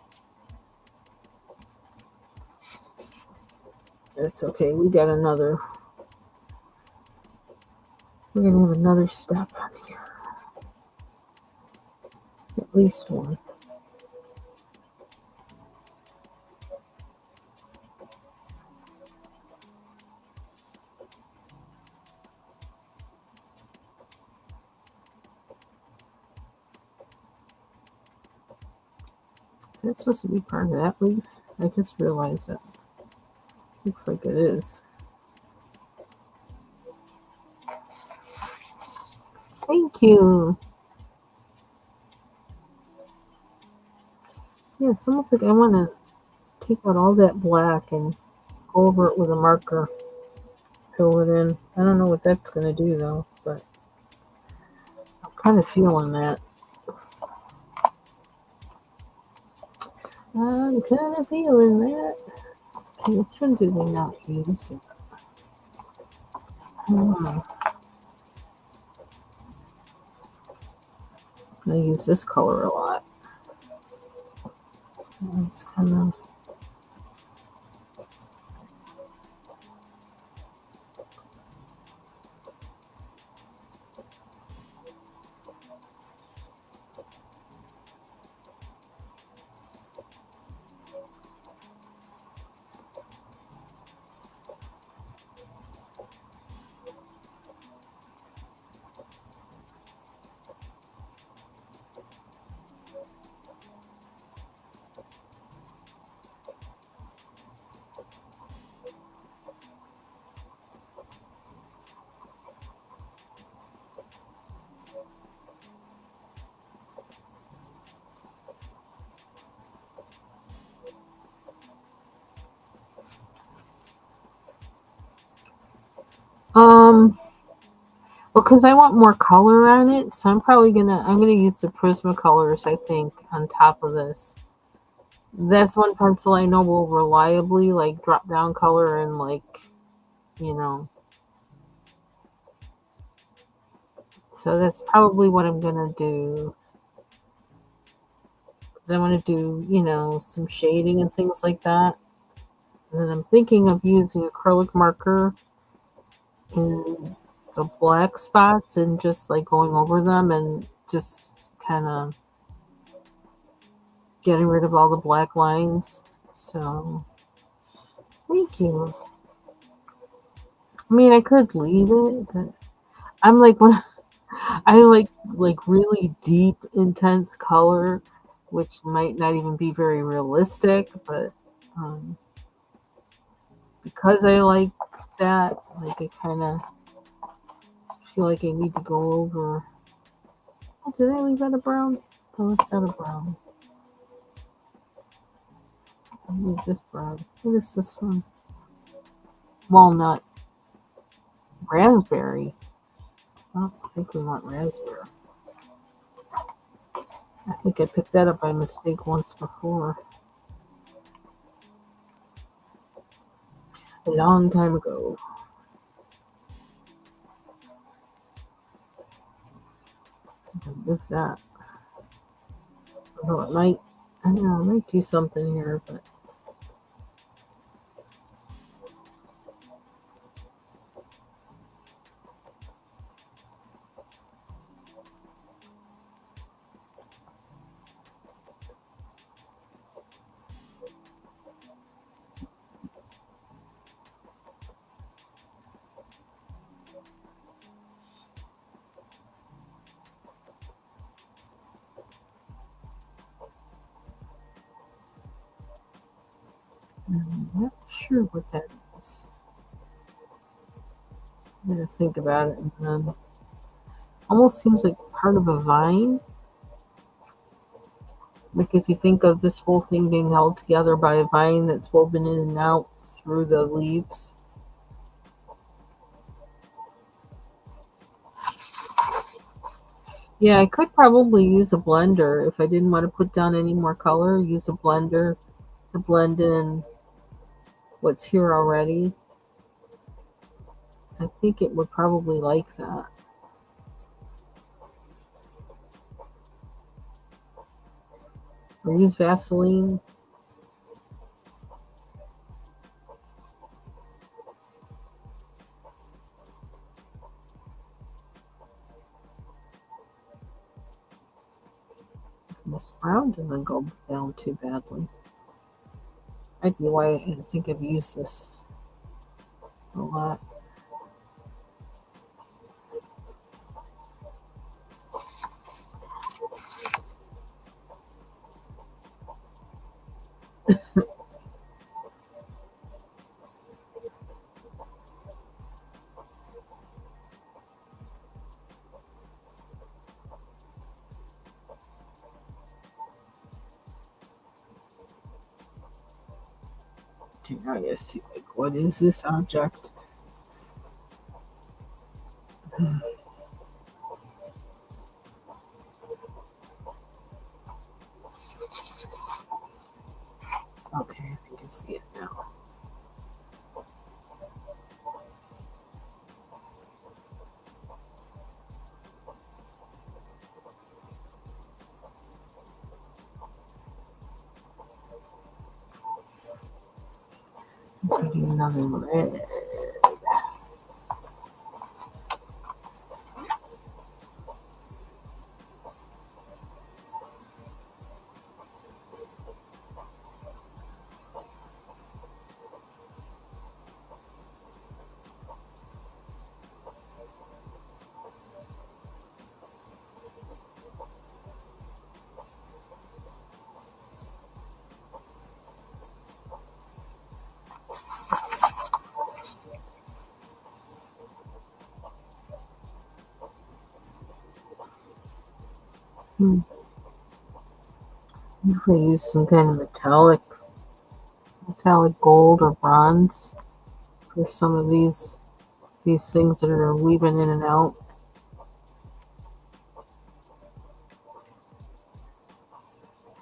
It's okay. We got another. We're gonna have another step on here. At least one. Is that supposed to be part of that leaf? I just realized that. Looks like it is. Thank you. Yeah, it's almost like I want to take out all that black and go over it with a marker. Fill it in. I don't know what that's gonna do though, but I'm kind of feeling that. I'm kind of feeling that. Okay, which one do they not use? Hmm, I use this color a lot. It's kind of. Because I want more color on it, so I'm gonna use the Prismacolors, I think, on top of this. That's one pencil I know will reliably like drop down color and like, you know. So that's probably what I'm gonna do. 'Cause I want to do, some shading and things like that. And then I'm thinking of using acrylic marker in the black spots and just like going over them and just kind of getting rid of all the black lines. So, thank you. I mean, I could leave it, but I'm like when I like really deep, intense color, which might not even be very realistic, but um, because I like that, like I kind of feel like I need to go over. Oh, did I leave out a brown? Oh, it's not a brown. I need this brown. What is this one? Walnut. Raspberry. I don't think we want raspberry. I think I picked that up by mistake once before. A long time ago. With that. Although it might, I don't know, it might do something here, but I'm not sure what that is. I'm gonna think about it and then almost seems like part of a vine. Like if you think of this whole thing being held together by a vine that's woven in and out through the leaves. Yeah, I could probably use a blender if I didn't want to put down any more color. Use a blender to blend in what's here already. I think it would probably like that. Or use Vaseline. This brown doesn't go down too badly. Might be why I think I've used this a lot. Okay, now I gotta see, like, what is this object? Okay, I think I see it now. Putting another red. Hmm. If I use some kind of metallic gold or bronze for some of these things that are weaving in and out.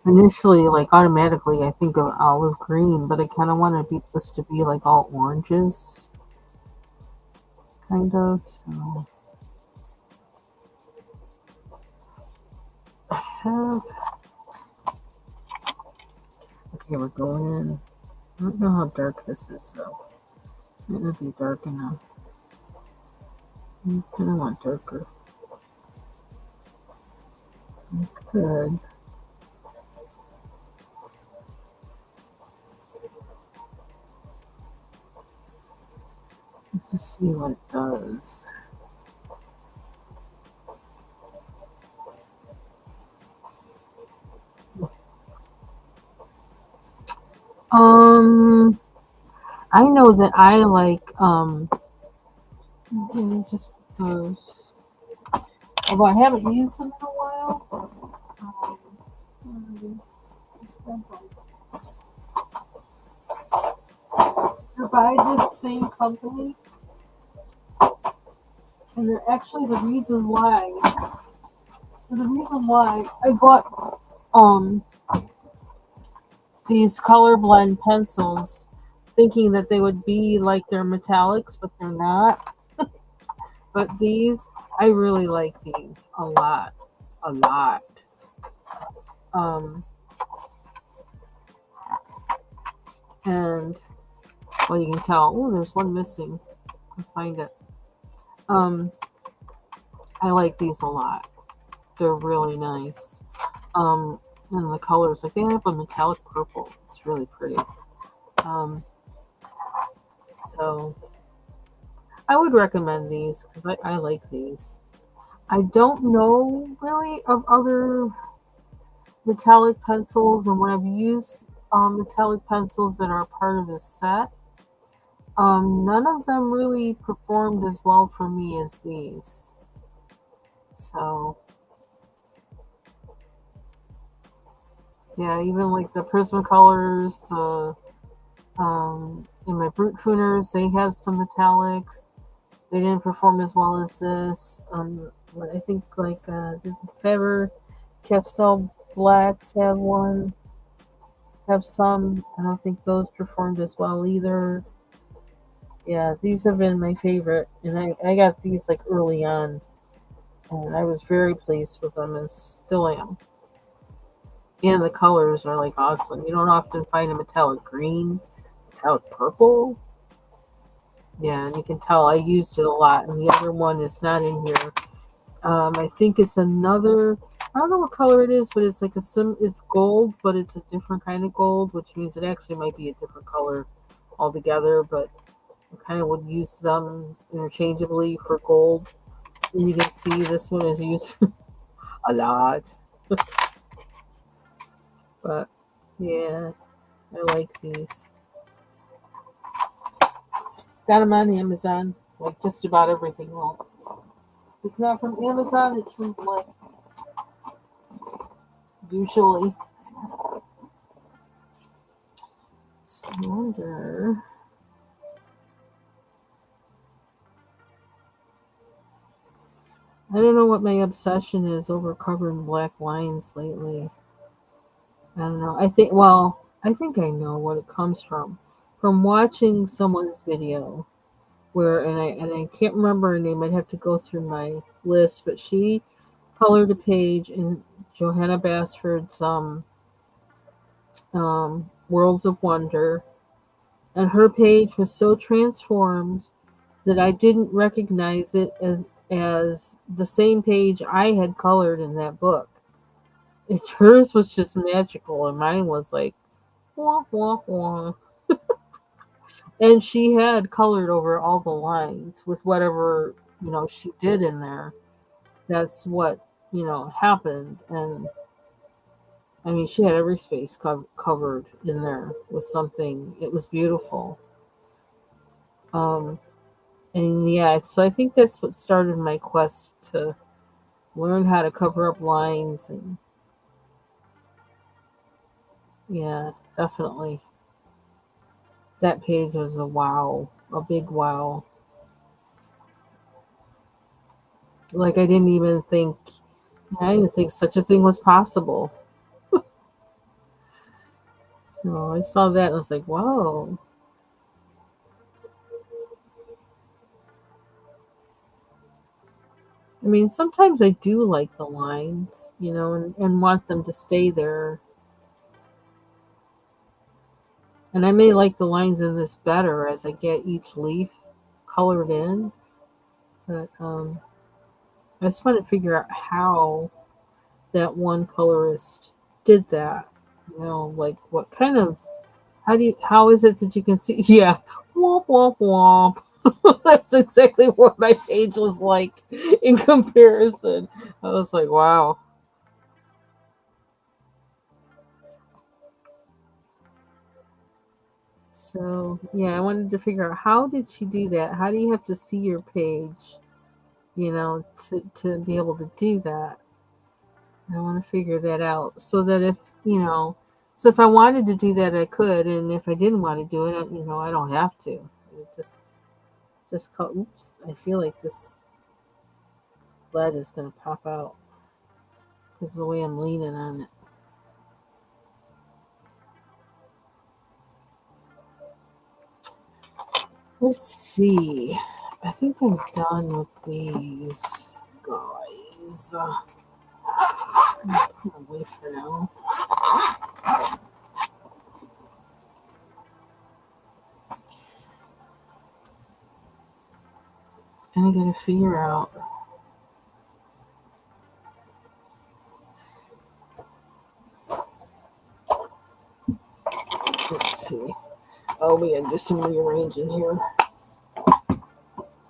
Initially, like automatically, I think of olive green, but I kind of want this to be like all oranges, kind of. So, have, okay, we're going in. I don't know how dark this is, though. It would be dark enough. I kind of want darker. Good. Let's just see what it does. Um, I know that I like just those. Although I haven't used them in a while. Um, they're by this same company, and they're actually the reason why I bought these color blend pencils, thinking that they would be like their metallics, but they're not. But these, I really like these a lot. Um, and well, you can tell. Oh, there's one missing. I'll find it. Um, I like these a lot. They're really nice. And the colors, like they have a metallic purple. It's really pretty. Um, so I would recommend these because I like these. I don't know really of other metallic pencils, and when I've used metallic pencils that are part of this set, none of them really performed as well for me as these. So yeah, even like the Prismacolors, the in my Brute Tuners, they have some metallics. They didn't perform as well as this. I think like the Faber Castell Blacks have some. I don't think those performed as well either. Yeah, these have been my favorite, and I got these like early on, and I was very pleased with them, and still am. And the colors are like awesome. You don't often find a metallic green, metallic purple. Yeah, and you can tell I used it a lot, and the other one is not in here. I think it's another. I don't know what color it is, but it's like It's gold, but it's a different kind of gold, which means it actually might be a different color altogether. But I kind of would use them interchangeably for gold. And you can see this one is used a lot. But yeah, I like these. Got them on Amazon, like just about everything. Well, if it's not from Amazon, it's from Blank. Usually. So I wonder. I don't know what my obsession is over covering black lines lately. I don't know. I think I know what it comes from. From watching someone's video where, and I can't remember her name. I'd have to go through my list, but she colored a page in Johanna Basford's Worlds of Wonder, and her page was so transformed that I didn't recognize it as the same page I had colored in that book. Hers was just magical, and mine was like wah wah wah. And she had colored over all the lines with whatever she did in there. That's what happened, and I mean she had every space covered in there with something. It was beautiful. Um, and yeah, so I think that's what started my quest to learn how to cover up lines, and yeah, definitely. That page was a wow, a big wow. Like I didn't think such a thing was possible. So I saw that and I was like, whoa. I mean, sometimes I do like the lines, and want them to stay there. And I may like the lines in this better as I get each leaf colored in. But I just want to figure out how that one colorist did that. Like what kind of how is it that you can see? Yeah, womp womp womp. That's exactly what my page was like in comparison. I was like, wow. So yeah, I wanted to figure out how did she do that? How do you have to see your page, to be able to do that? I want to figure that out so that so if I wanted to do that, I could, and if I didn't want to do it, I don't have to. Just call. Oops! I feel like this lead is going to pop out because of the way I'm leaning on it. Let's see. I think I'm done with these guys. Put them away for now. And I gotta figure out. Let's see. Oh, we gotta do some rearranging here.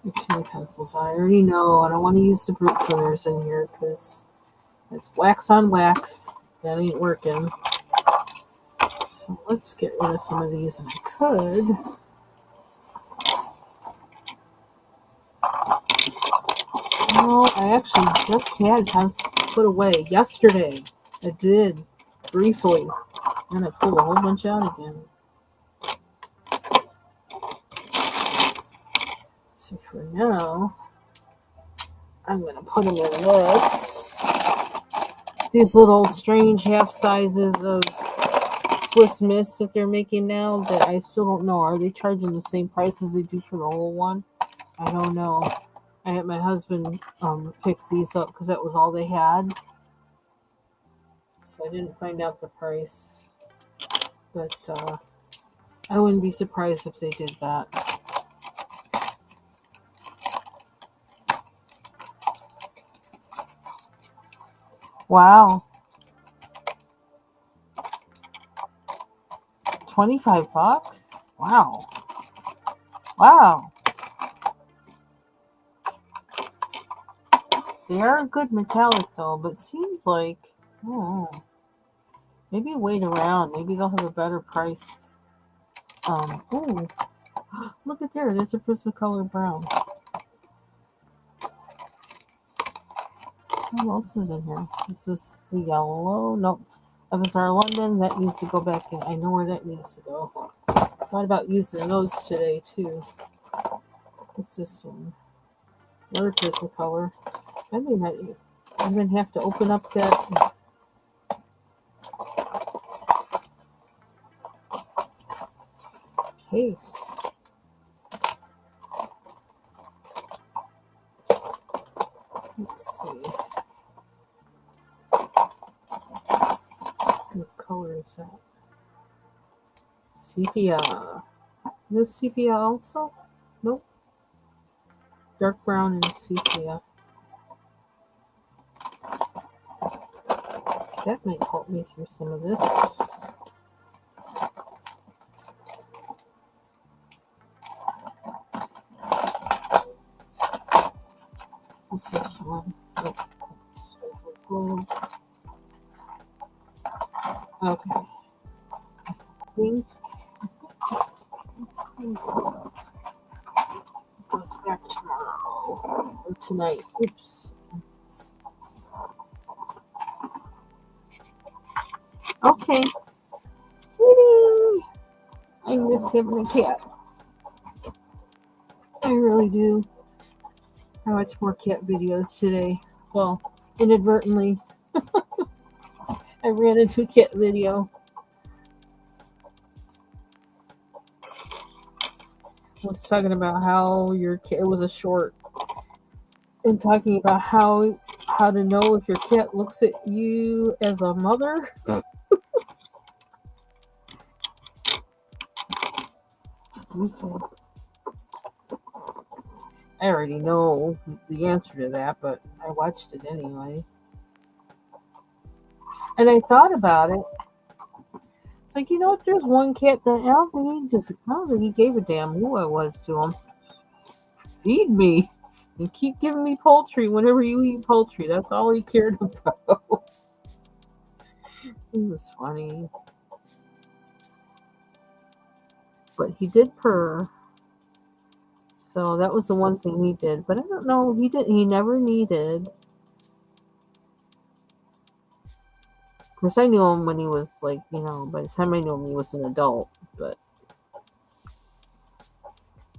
Too many pencils. I already know. I don't want to use the brute thinners in here because it's wax on wax. That ain't working. So let's get rid of some of these if I could. No, I actually just had pencils put away yesterday. I did briefly. And I pulled a whole bunch out again. So for now, I'm going to put them in this. These little strange half sizes of Swiss Miss that they're making now that I still don't know. Are they charging the same price as they do for the whole one? I don't know. I had my husband pick these up because that was all they had. So I didn't find out the price. But I wouldn't be surprised if they did that. Wow. $25? Wow. Wow. They are good metallic though, but seems like oh, maybe wait around. Maybe they'll have a better price. Oh, look at there. There's a Prismacolor brown. What else is in here? This is the yellow. Nope. MSR London. That needs to go back in. I know where that needs to go. Thought about using those today too. What's this one? Another Prismacolor. I may not even have to open up that case. Let's see. What color is that? Sepia. Is this sepia also? Nope. Dark brown and sepia. That might help me through some of this. What's this one? Nope. Gold. Okay. I think it goes back tomorrow or tonight. Oops. Okay. Kitty! I miss having a cat. I really do. I watched more cat videos today. Well, inadvertently, I ran into a cat video. was talking about how your cat, it was a short, and talking about how to know if your cat looks at you as a mother. I already know the answer to that, but I watched it anyway. And I thought about it. It's like, you know what? There's one cat that I don't think he gave a damn who I was to him. Feed me. And keep giving me poultry whenever you eat poultry. That's all he cared about. He was funny. But he did purr. So that was the one thing he did. But I don't know. He never needed. Of course, I knew him when he was like, by the time I knew him, he was an adult. But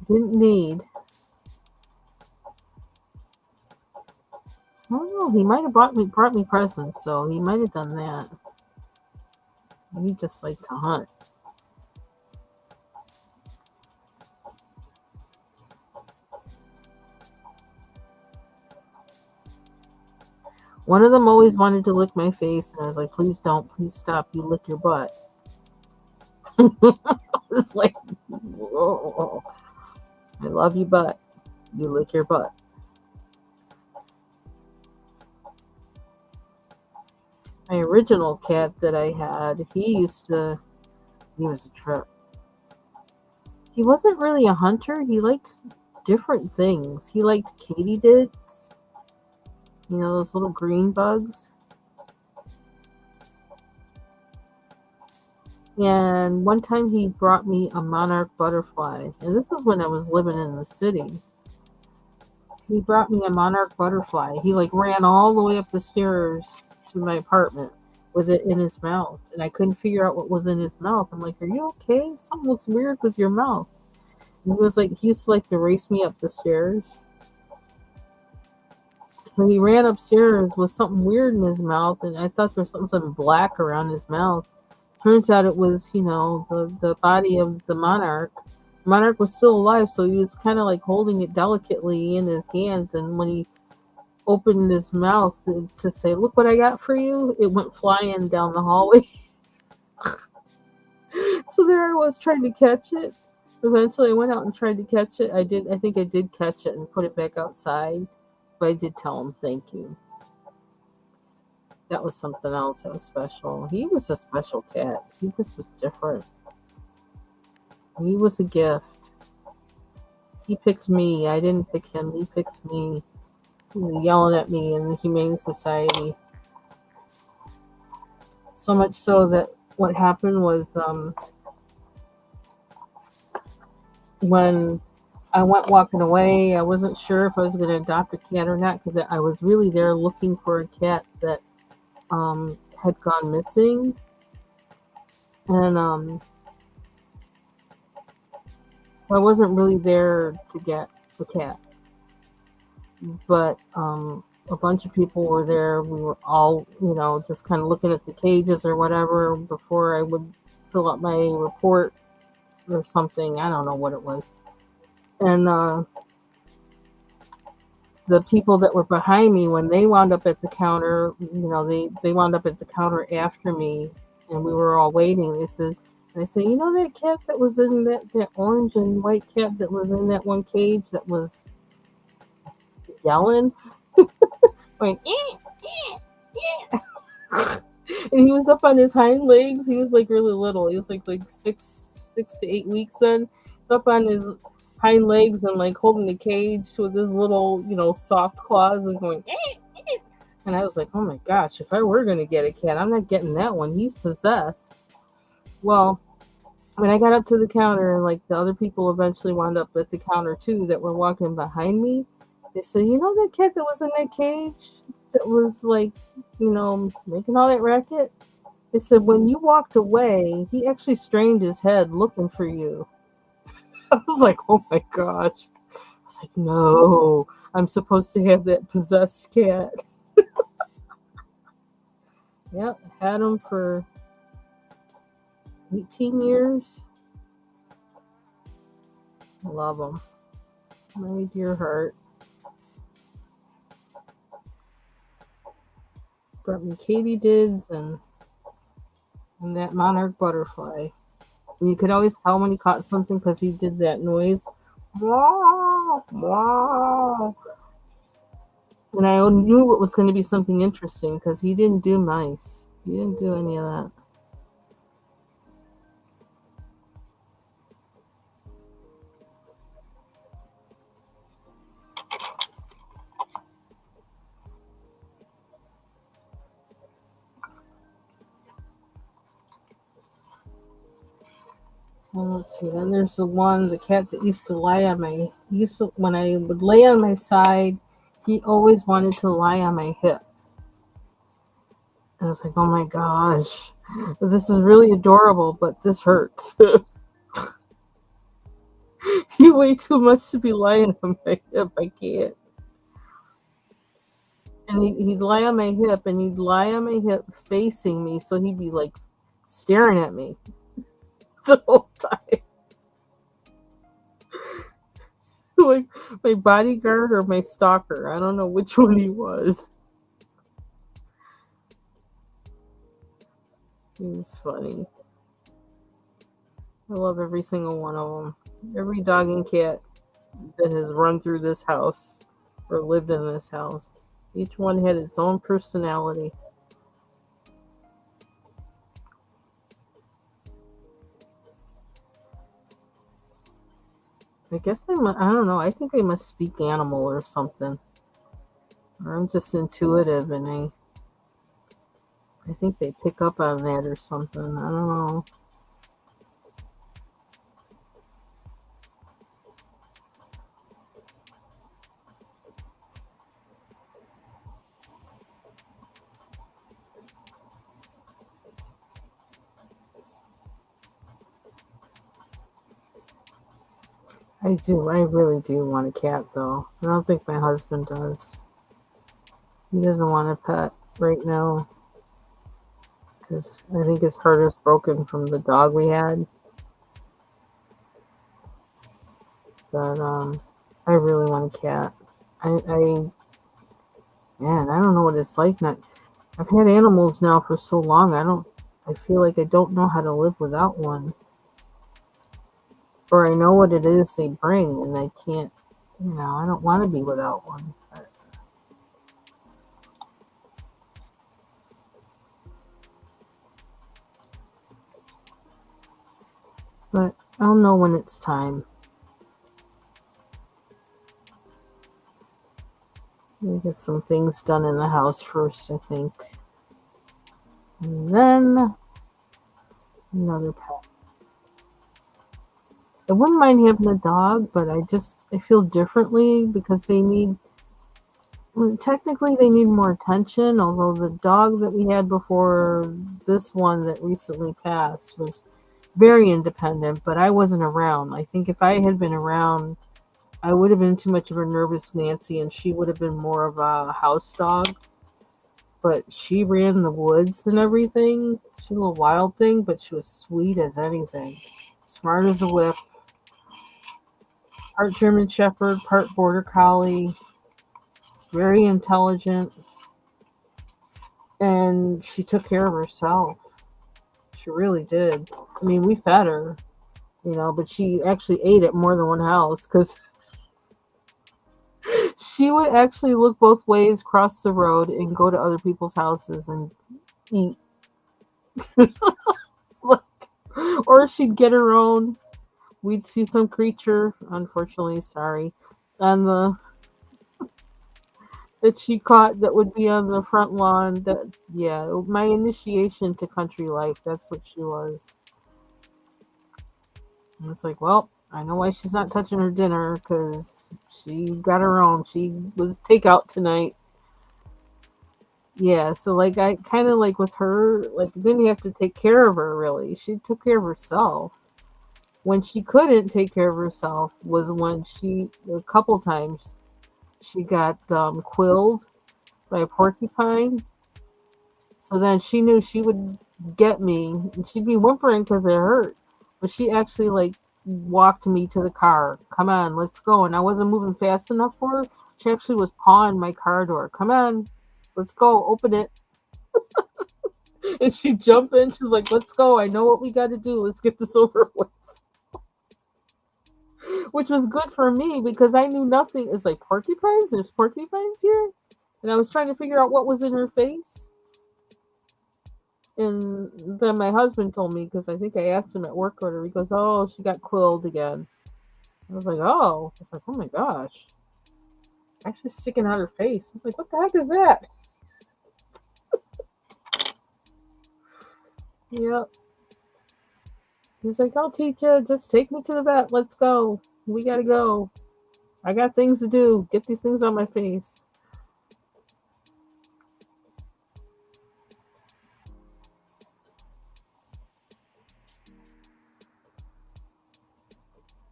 didn't need. I don't know. He might have brought me presents, so he might have done that. He just liked to hunt. One of them always wanted to lick my face, and I was like, please don't, please stop, you lick your butt. It's like, whoa. I love you, but you lick your butt. My original cat that I had, he was a trip. He wasn't really a hunter. He liked different things. He liked katydids, those little green bugs. And one time he brought me a monarch butterfly. And this is when I was living in the city. He brought me a monarch butterfly. He like ran all the way up the stairs to my apartment with it in his mouth. And I couldn't figure out what was in his mouth. I'm like, are you okay? Something looks weird with your mouth. And he used to like to race me up the stairs. So he ran upstairs with something weird in his mouth, and I thought there was something black around his mouth. Turns out it was, the body of the monarch. The monarch was still alive, so he was kind of like holding it delicately in his hands. And when he opened his mouth to say, "Look what I got for you," it went flying down the hallway. So there I was trying to catch it. Eventually, I went out and tried to catch it. I think I did catch it and put it back outside. But I did tell him thank you. That was something else that was special. He was a special cat. He just was different. He was a gift. He picked me. I didn't pick him. He picked me. He was yelling at me in the Humane Society. So much so that what happened was when I went walking away, I wasn't sure if I was going to adopt a cat or not because I was really there looking for a cat that had gone missing. And so I wasn't really there to get the cat. But a bunch of people were there. We were all, just kind of looking at the cages or whatever before I would fill out my report or something. I don't know what it was. And the people that were behind me, when they wound up at the counter, they wound up at the counter after me, and we were all waiting. They said, that cat that was in that orange and white cat that was in that one cage that was yelling, going, and he was up on his hind legs. He was like really little. He was like 6 to 8 weeks then. He's up on his hind legs and like holding the cage with his little, soft claws and going, and I was like, oh my gosh, if I were going to get a cat, I'm not getting that one. He's possessed. Well, when I got up to the counter and like the other people eventually wound up at the counter too that were walking behind me, they said, that cat that was in that cage that was like, making all that racket? They said, when you walked away, he actually strained his head looking for you. I was like, oh my gosh. I was like, no, I'm supposed to have that possessed cat. Yep, had him for 18 years. Love them. My dear heart. Brought me katydids and that monarch butterfly. And you could always tell when he caught something because he did that noise. Wow, wow. And I knew it was going to be something interesting because he didn't do mice. He didn't do any of that. Well, let's see. Then there's the cat that used to lie on my. Used to when I would lay on my side, he always wanted to lie on my hip. And I was like, oh my gosh, this is really adorable, but this hurts. You weigh too much to be lying on my hip. I can't. And he'd lie on my hip, and he'd lie on my hip facing me, so he'd be like staring at me the whole time. Like my bodyguard or my stalker. I don't know which one he was. He was funny. I love every single one of them. Every dog and cat that has run through this house or lived in this house. Each one had its own personality. I don't know. I think I must speak animal or something. Or I'm just intuitive and I think they pick up on that or something. I don't know. I do. I really do want a cat, though. I don't think my husband does. He doesn't want a pet right now because I think his heart is broken from the dog we had. But I really want a cat. I man, I don't know what it's like. Not I've had animals now for so long. I don't. I feel like I don't know how to live without one, or I know what it is they bring, and I can't. I don't want to be without one. But I'll know when it's time. We get some things done in the house first, I think, and then another pet. I wouldn't mind having a dog, but I feel differently because they need. Well, technically, they need more attention. Although the dog that we had before this one that recently passed was very independent, but I wasn't around. I think if I had been around, I would have been too much of a nervous Nancy, and she would have been more of a house dog. But she ran the woods and everything. She was a little wild thing, but she was sweet as anything. Smart as a whip. Part German Shepherd, part Border Collie. Very intelligent. And she took care of herself. She really did. I mean, we fed her, but she actually ate at more than one house because she would actually look both ways, cross the road, and go to other people's houses and eat. Or she'd get her own. We'd see some creature, unfortunately, sorry, on the that she caught that would be on the front lawn. That yeah, my initiation to country life. That's what she was. And it's like, well, I know why she's not touching her dinner because she got her own. She was takeout tonight. Yeah, so like I kind of like with her, like didn't have to take care of her really. She took care of herself. When she couldn't take care of herself was when a couple times she got quilled by a porcupine. So then she knew she would get me, and she'd be whimpering because it hurt. But she actually like walked me to the car. Come on, let's go. And I wasn't moving fast enough for her. She actually was pawing my car door. Come on, let's go. Open it. And she jumped in. She was like, let's go. I know what we got to do. Let's get this over with. Which was good for me because I knew nothing. It's like porcupines. There's porcupines here. And I was trying to figure out what was in her face. And then my husband told me because I think I asked him at work order. He goes, "Oh, she got quilled again." I was like, "Oh," I was like, "Oh my gosh, actually sticking out her face." I was like, "What the heck is that?" Yep. He's like, "I'll teach you. Just take me to the vet. Let's go. We gotta go. I got things to do. Get these things on my face."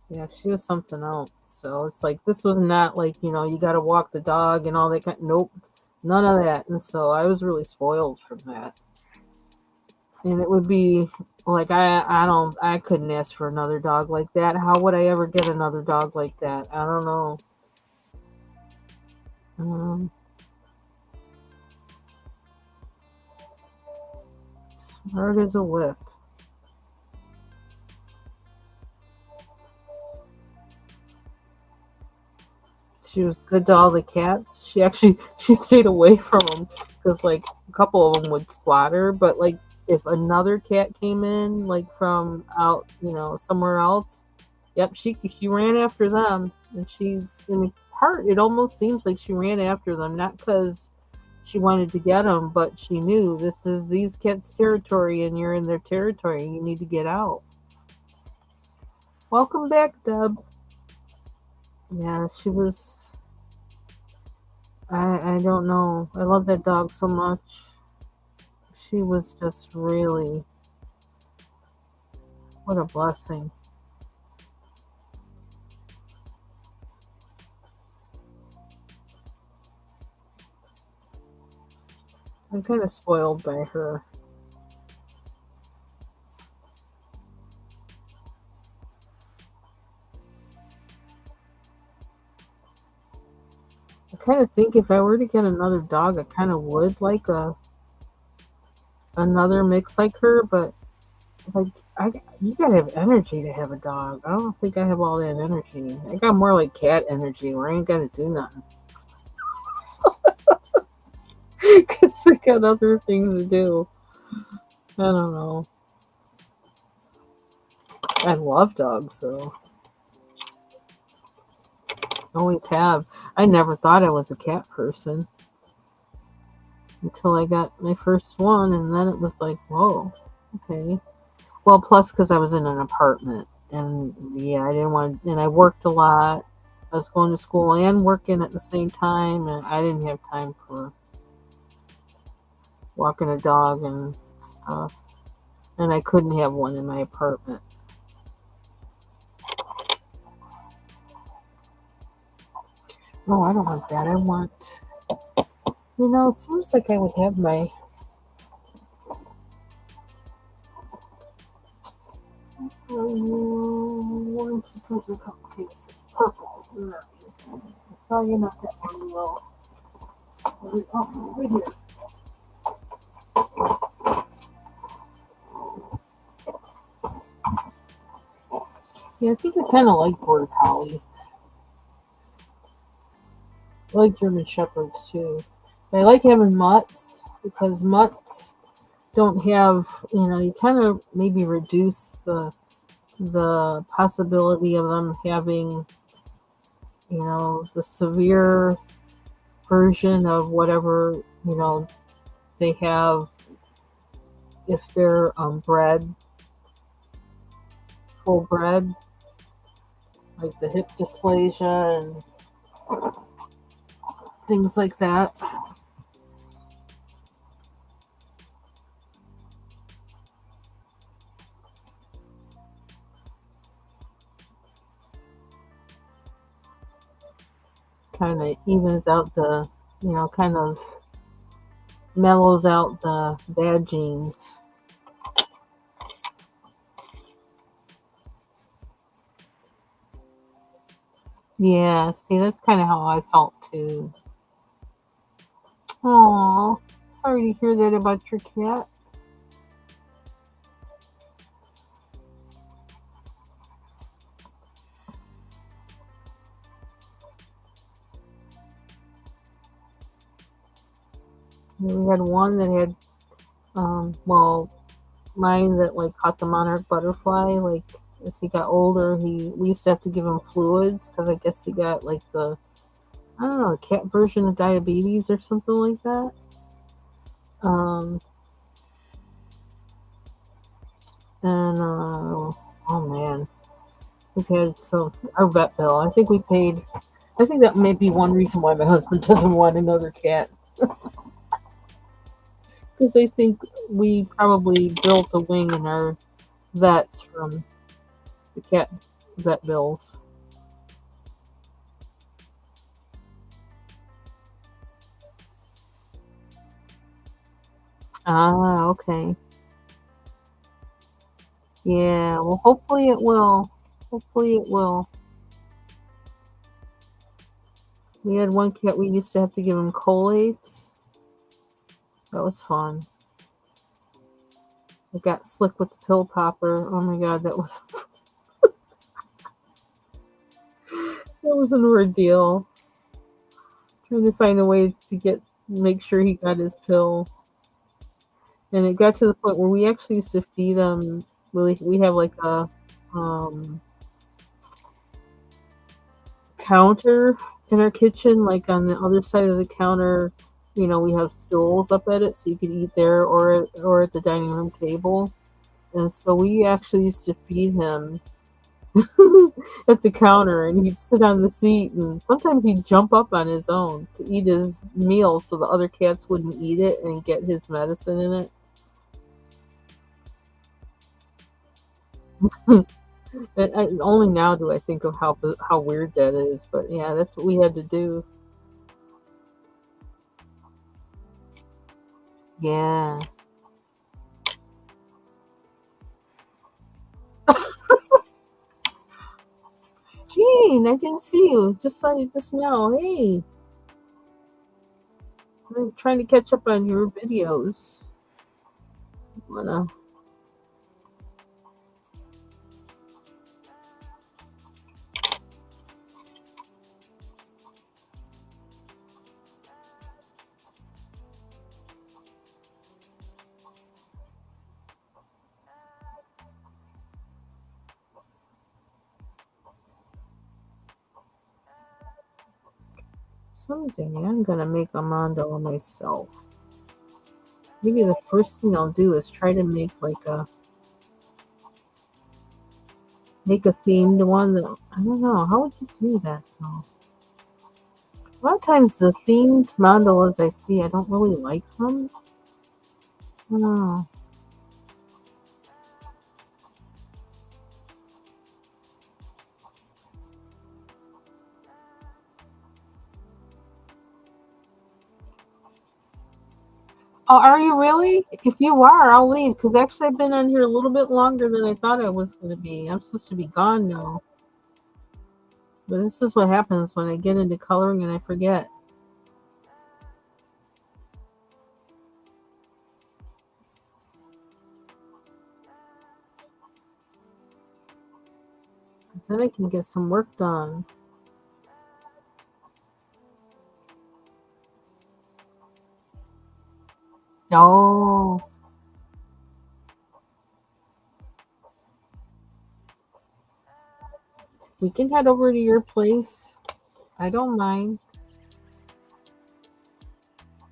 Yeah, she was something else. So it's like this was not like you got to walk the dog and all that kind. Nope, none of that. And so I was really spoiled from that. And it would be like I couldn't ask for another dog like that. How would I ever get another dog like that? I don't know. Um, Smart as a whip. She was good to all the cats. She actually she stayed away from them because like a couple of them would swat her. But like if another cat came in like from out somewhere else, yep, she ran after them. And she in part it almost seems like she ran after them not because she wanted to get them, but she knew this is these cats' territory and you're in their territory. You need to get out. Welcome back, Deb. Yeah, she was. I don't know. I love that dog so much. She was just really what a blessing. I'm kind of spoiled by her. I kind of think if I were to get another dog, I kind of would like another mix like her, but like you gotta have energy to have a dog. I don't think I have all that energy. I got more like cat energy where I ain't gotta do nothing because I got other things to do. I don't know. I love dogs, so always have. I never thought I was a cat person until I got my first one, and then it was like, whoa, okay. Well, plus because I was in an apartment, and yeah, I didn't want, and I worked a lot. I was going to school and working at the same time, and I didn't have time for walking a dog and stuff. And I couldn't have one in my apartment. Oh, I don't want that. I want, it seems like I would have my orange prison cupcakes. It's purple. I saw you not that long ago. Oh, right here. Yeah, I think I kind of like border collies. I like German shepherds too. I like having mutts because mutts don't have, you kind of maybe reduce the possibility of them having, the severe version of whatever, they have if they're bred, full bred, like the hip dysplasia and things like that. Kind of evens out kind of mellows out the bad genes. Yeah, see, that's kind of how I felt too. Oh, sorry to hear that about your cat. We had one that had, well, mine that like caught the monarch butterfly. Like as he got older, we used to have to give him fluids because I guess he got like the, I don't know, cat version of diabetes or something like that. Um, and oh man, we had some our vet bill. I think we paid. I think that may be one reason why my husband doesn't want another cat because I think we probably built a wing in our vets from the cat vet bills. Ah, okay. Yeah, well, hopefully it will. Hopefully it will. We had one cat we used to have to give him Colace. That was fun. It got slick with the pill popper. Oh my god, that was an ordeal. Trying to find a way to make sure he got his pill. And it got to the point where we actually used to feed him. Really, we have like a um, counter in our kitchen, like on the other side of the counter. We have stools up at it, so you could eat there or at the dining room table. And so we actually used to feed him at the counter, and he'd sit on the seat, and sometimes he'd jump up on his own to eat his meal, so the other cats wouldn't eat it and get his medicine in it. Only now do I think of how weird that is, but yeah, that's what we had to do. Yeah. Gene, I didn't see you. Just saw you just now. Hey, I'm trying to catch up on your videos. Wanna someday I'm gonna make a mandala myself. Maybe the first thing I'll do is try to make a themed one that I don't know. How would you do that though? A lot of times the themed mandalas I see, I don't really like them. I don't know. Oh, are you really? If you are, I'll leave because actually I've been on here a little bit longer than I thought I was going to be. I'm supposed to be gone now, but this is what happens when I get into coloring and I forget. Then I can get some work done. Oh, we can head over to your place. I don't mind.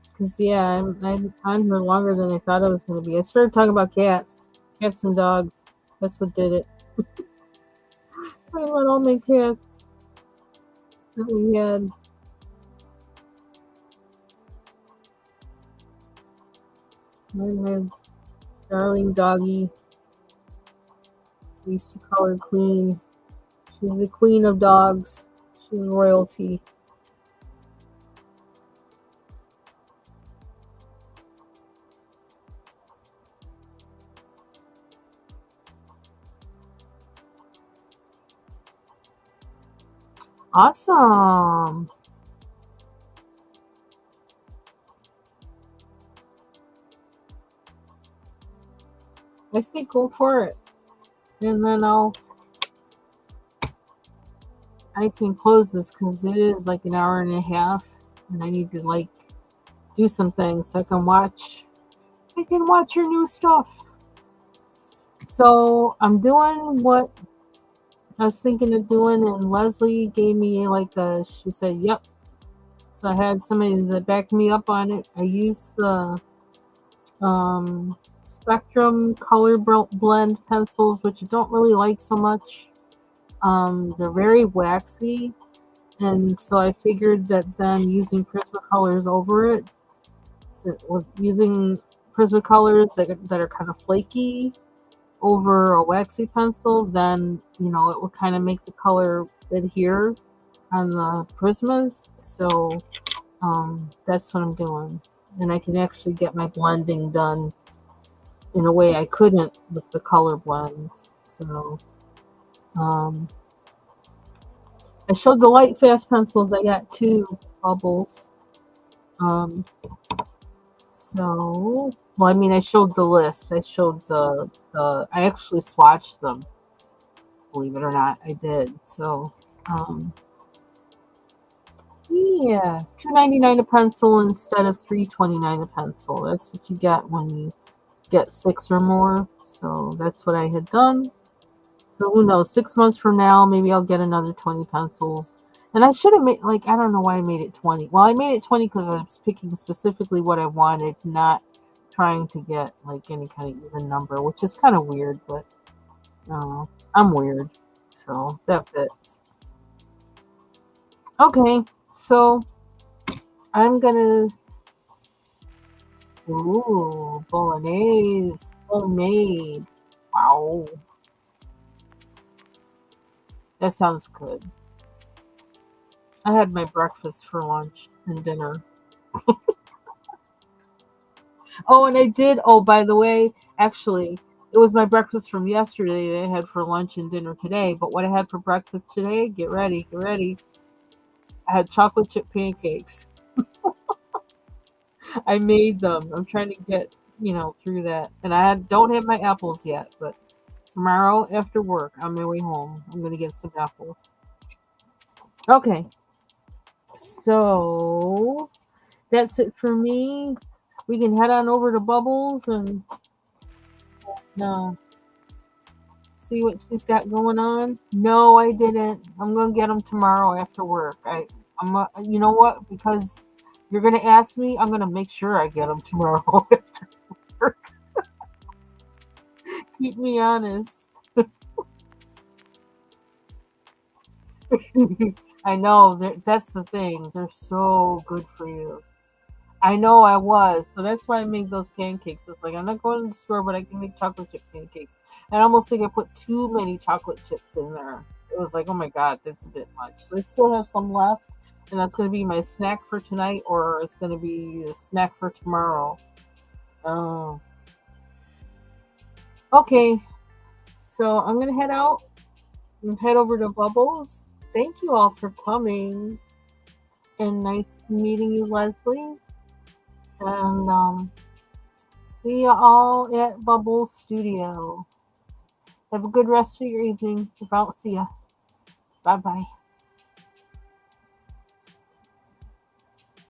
Because, yeah, I'm on here longer than I thought I was going to be. I started talking about cats and dogs. That's what did it. I want all my cats that we had. My darling doggy. We used to call her Queen. She's the queen of dogs. She's royalty. Awesome. I say go for it. And then I can close this because it is like an hour and a half, and I need to like do some things so I can watch. I can watch your new stuff. So I'm doing what I was thinking of doing, and Leslie gave me like a. She said, "Yep." So I had somebody that backed me up on it. I used the Spectrum color blend pencils, which I don't really like so much. They're very waxy, and so I figured that then using Prismacolors over it, so with using Prismacolors that are kind of flaky over a waxy pencil, then it would kind of make the color adhere on the Prismas. So that's what I'm doing, and I can actually get my blending done in a way I couldn't with the color blends. So um, I showed the light fast pencils. I got 2 bubbles. Um, well, I mean, I showed the list. I showed I actually swatched them. Believe it or not, I did. So, um, yeah, $2.99 a pencil instead of $3.29 a pencil. That's what you get when you get 6 or more. So that's what I had done. So who knows? 6 months from now, maybe I'll get another 20 pencils. And I should have made, like, I don't know why I made it 20. Well, I made it 20 because I was picking specifically what I wanted, not trying to get, like, any kind of even number, which is kind of weird, but I'm weird. So that fits. Okay, so I'm gonna. Ooh, bolognese. Homemade. Wow. That sounds good. I had my breakfast for lunch and dinner. Oh, and I did. Oh, by the way, actually, it was my breakfast from yesterday that I had for lunch and dinner today. But what I had for breakfast today, get ready, get ready. I had chocolate chip pancakes. I made them. I'm trying to get, through that. And don't have my apples yet, but tomorrow after work, on my way home, I'm going to get some apples. Okay, so that's it for me. We can head on over to Bubbles and uh, see what she's got going on. No, I didn't. I'm gonna get them tomorrow after work. You know what? Because you're gonna ask me, I'm gonna make sure I get them tomorrow after work. Keep me honest. I know that's the thing. They're so good for you. I know I was, so that's why I made those pancakes. It's like I'm not going to the store, but I can make chocolate chip pancakes. And I almost think I put too many chocolate chips in there. It was like, oh my god, that's a bit much. So I still have some left, and that's going to be my snack for tonight, or it's going to be a snack for tomorrow. Oh, okay. So I'm going to head out and head over to Bubbles. Thank you all for coming, and nice meeting you, Leslie. And see you all at Bubble Studio. Have a good rest of your evening. If I don't see ya. Bye bye.